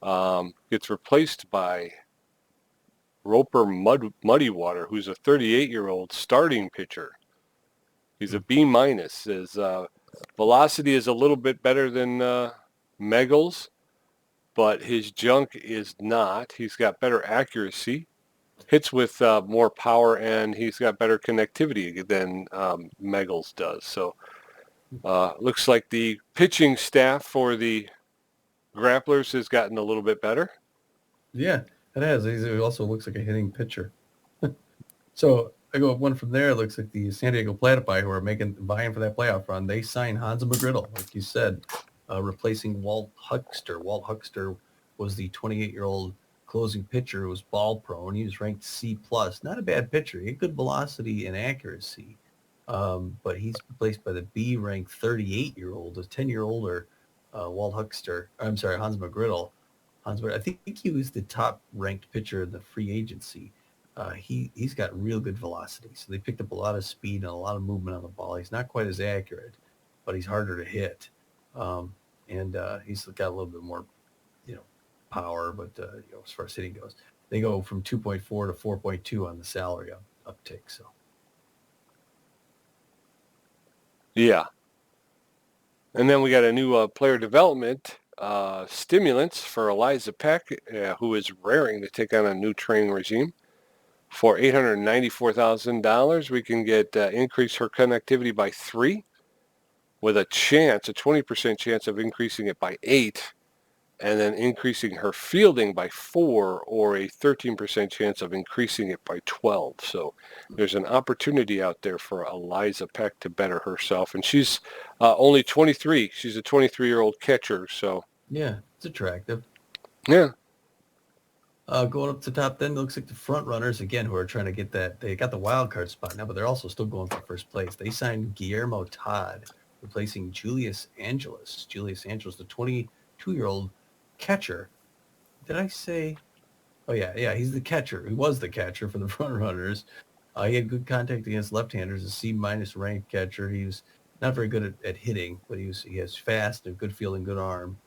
gets replaced by Roper Muddy Water, who's a 38-year-old starting pitcher. He's a B minus. His velocity is a little bit better than Meggles, but his junk is not. He's got better accuracy, hits with more power, and he's got better connectivity than Meggles does. So looks like the pitching staff for the Grapplers has gotten a little bit better. Yeah, it has. He also looks like a hitting pitcher. So I go one from there. It looks like the San Diego Platypi, who are vying for that playoff run, they signed Hansa McGriddle, like you said, replacing Walt Huckster. Walt Huckster was the 28-year-old closing pitcher who was ball prone. He was ranked C+. Not a bad pitcher. He had good velocity and accuracy. But he's replaced by the B-ranked 38-year-old, a 10-year older Walt Huckster. I'm sorry, Hans McGriddle. I think he was the top-ranked pitcher in the free agency. He's got real good velocity. So they picked up a lot of speed and a lot of movement on the ball. He's not quite as accurate, but he's harder to hit. And he's got a little bit more, power, but as far as hitting goes, they go from 2.4 to 4.2 on the salary uptick. So yeah. And then we got a new player development stimulants for Eliza Peck, who is raring to take on a new training regime. For $894,000, we can get increase her connectivity by 3, with a 20% chance of increasing it by 8, and then increasing her fielding by 4, or a 13% chance of increasing it by 12. So there's an opportunity out there for Eliza Peck to better herself. And she's only 23. She's a 23-year-old catcher. So yeah, it's attractive. Yeah. Going up to the top, then it looks like the front runners again, who are trying to get that. They got the wild card spot now, but they're also still going for first place. They signed Guillermo Todd, replacing Julius Angeles. Julius Angeles, the 22-year-old catcher. Did I say? Oh yeah, he's the catcher. He was the catcher for the front runners. He had good contact against left-handers. A C- ranked catcher. He was not very good at hitting, but he has fast and good fielding, good arm.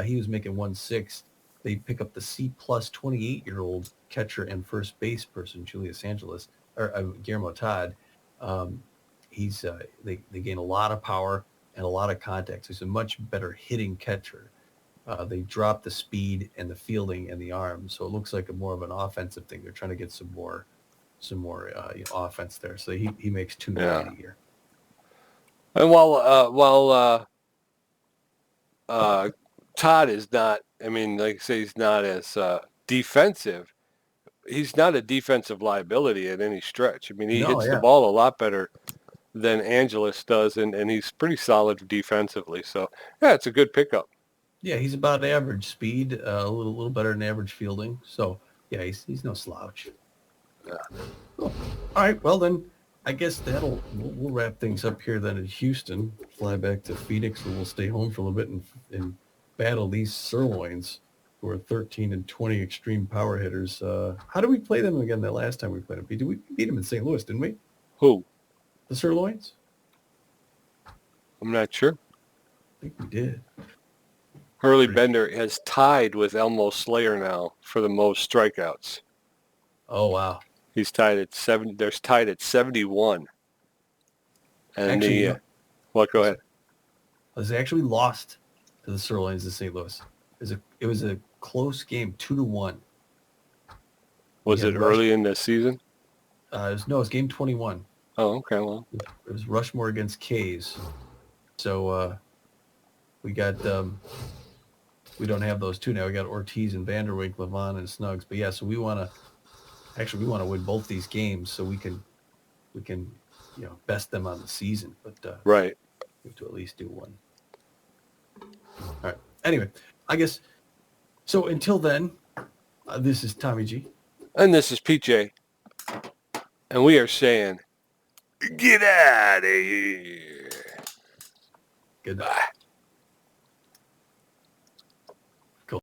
He was making 1/6. They pick up the C+ 28-year-old catcher and first base person, Julius Angeles, or Guillermo Todd. They gain a lot of power and a lot of contact. So he's a much better hitting catcher. They drop the speed and the fielding and the arm, so it looks like more of an offensive thing. They're trying to get some more offense there. So he makes $2 million a year. And while Todd is not, like I say, he's not as defensive. He's not a defensive liability at any stretch. He hits the ball a lot better than Angeles does, and he's pretty solid defensively. So, yeah, it's a good pickup. Yeah, he's about average speed, a little better than average fielding. So, yeah, he's no slouch. Yeah. Cool. All right, well then, I guess we'll wrap things up here then in Houston. Fly back to Phoenix, where we'll stay home for a little bit and battle these sirloins, who are 13 and 20 extreme power hitters. How did we play them again the last time we played them? We beat them in St. Louis, didn't we? Who? The sirloins? I'm not sure. I think we did. Hurley Bender has tied with Elmo Slayer now for the most strikeouts. Oh, wow. He's tied at 7. They're tied at 71. And actually, go ahead. They actually lost to the Sirloins in St. Louis. It was a close game, 2-1. Was it early in the season? It was game 21. Oh, okay. Well, it was Rushmore against K's. So we got we don't have those two now. We got Ortiz and Vanderwijk, Levon and Snugs. But yeah, so we want to win both these games so we can best them on the season. But right, we have to at least do one. All right. Anyway, I guess so. Until then, this is Tommy G, and this is PJ, and we are saying, get out of here. Goodbye.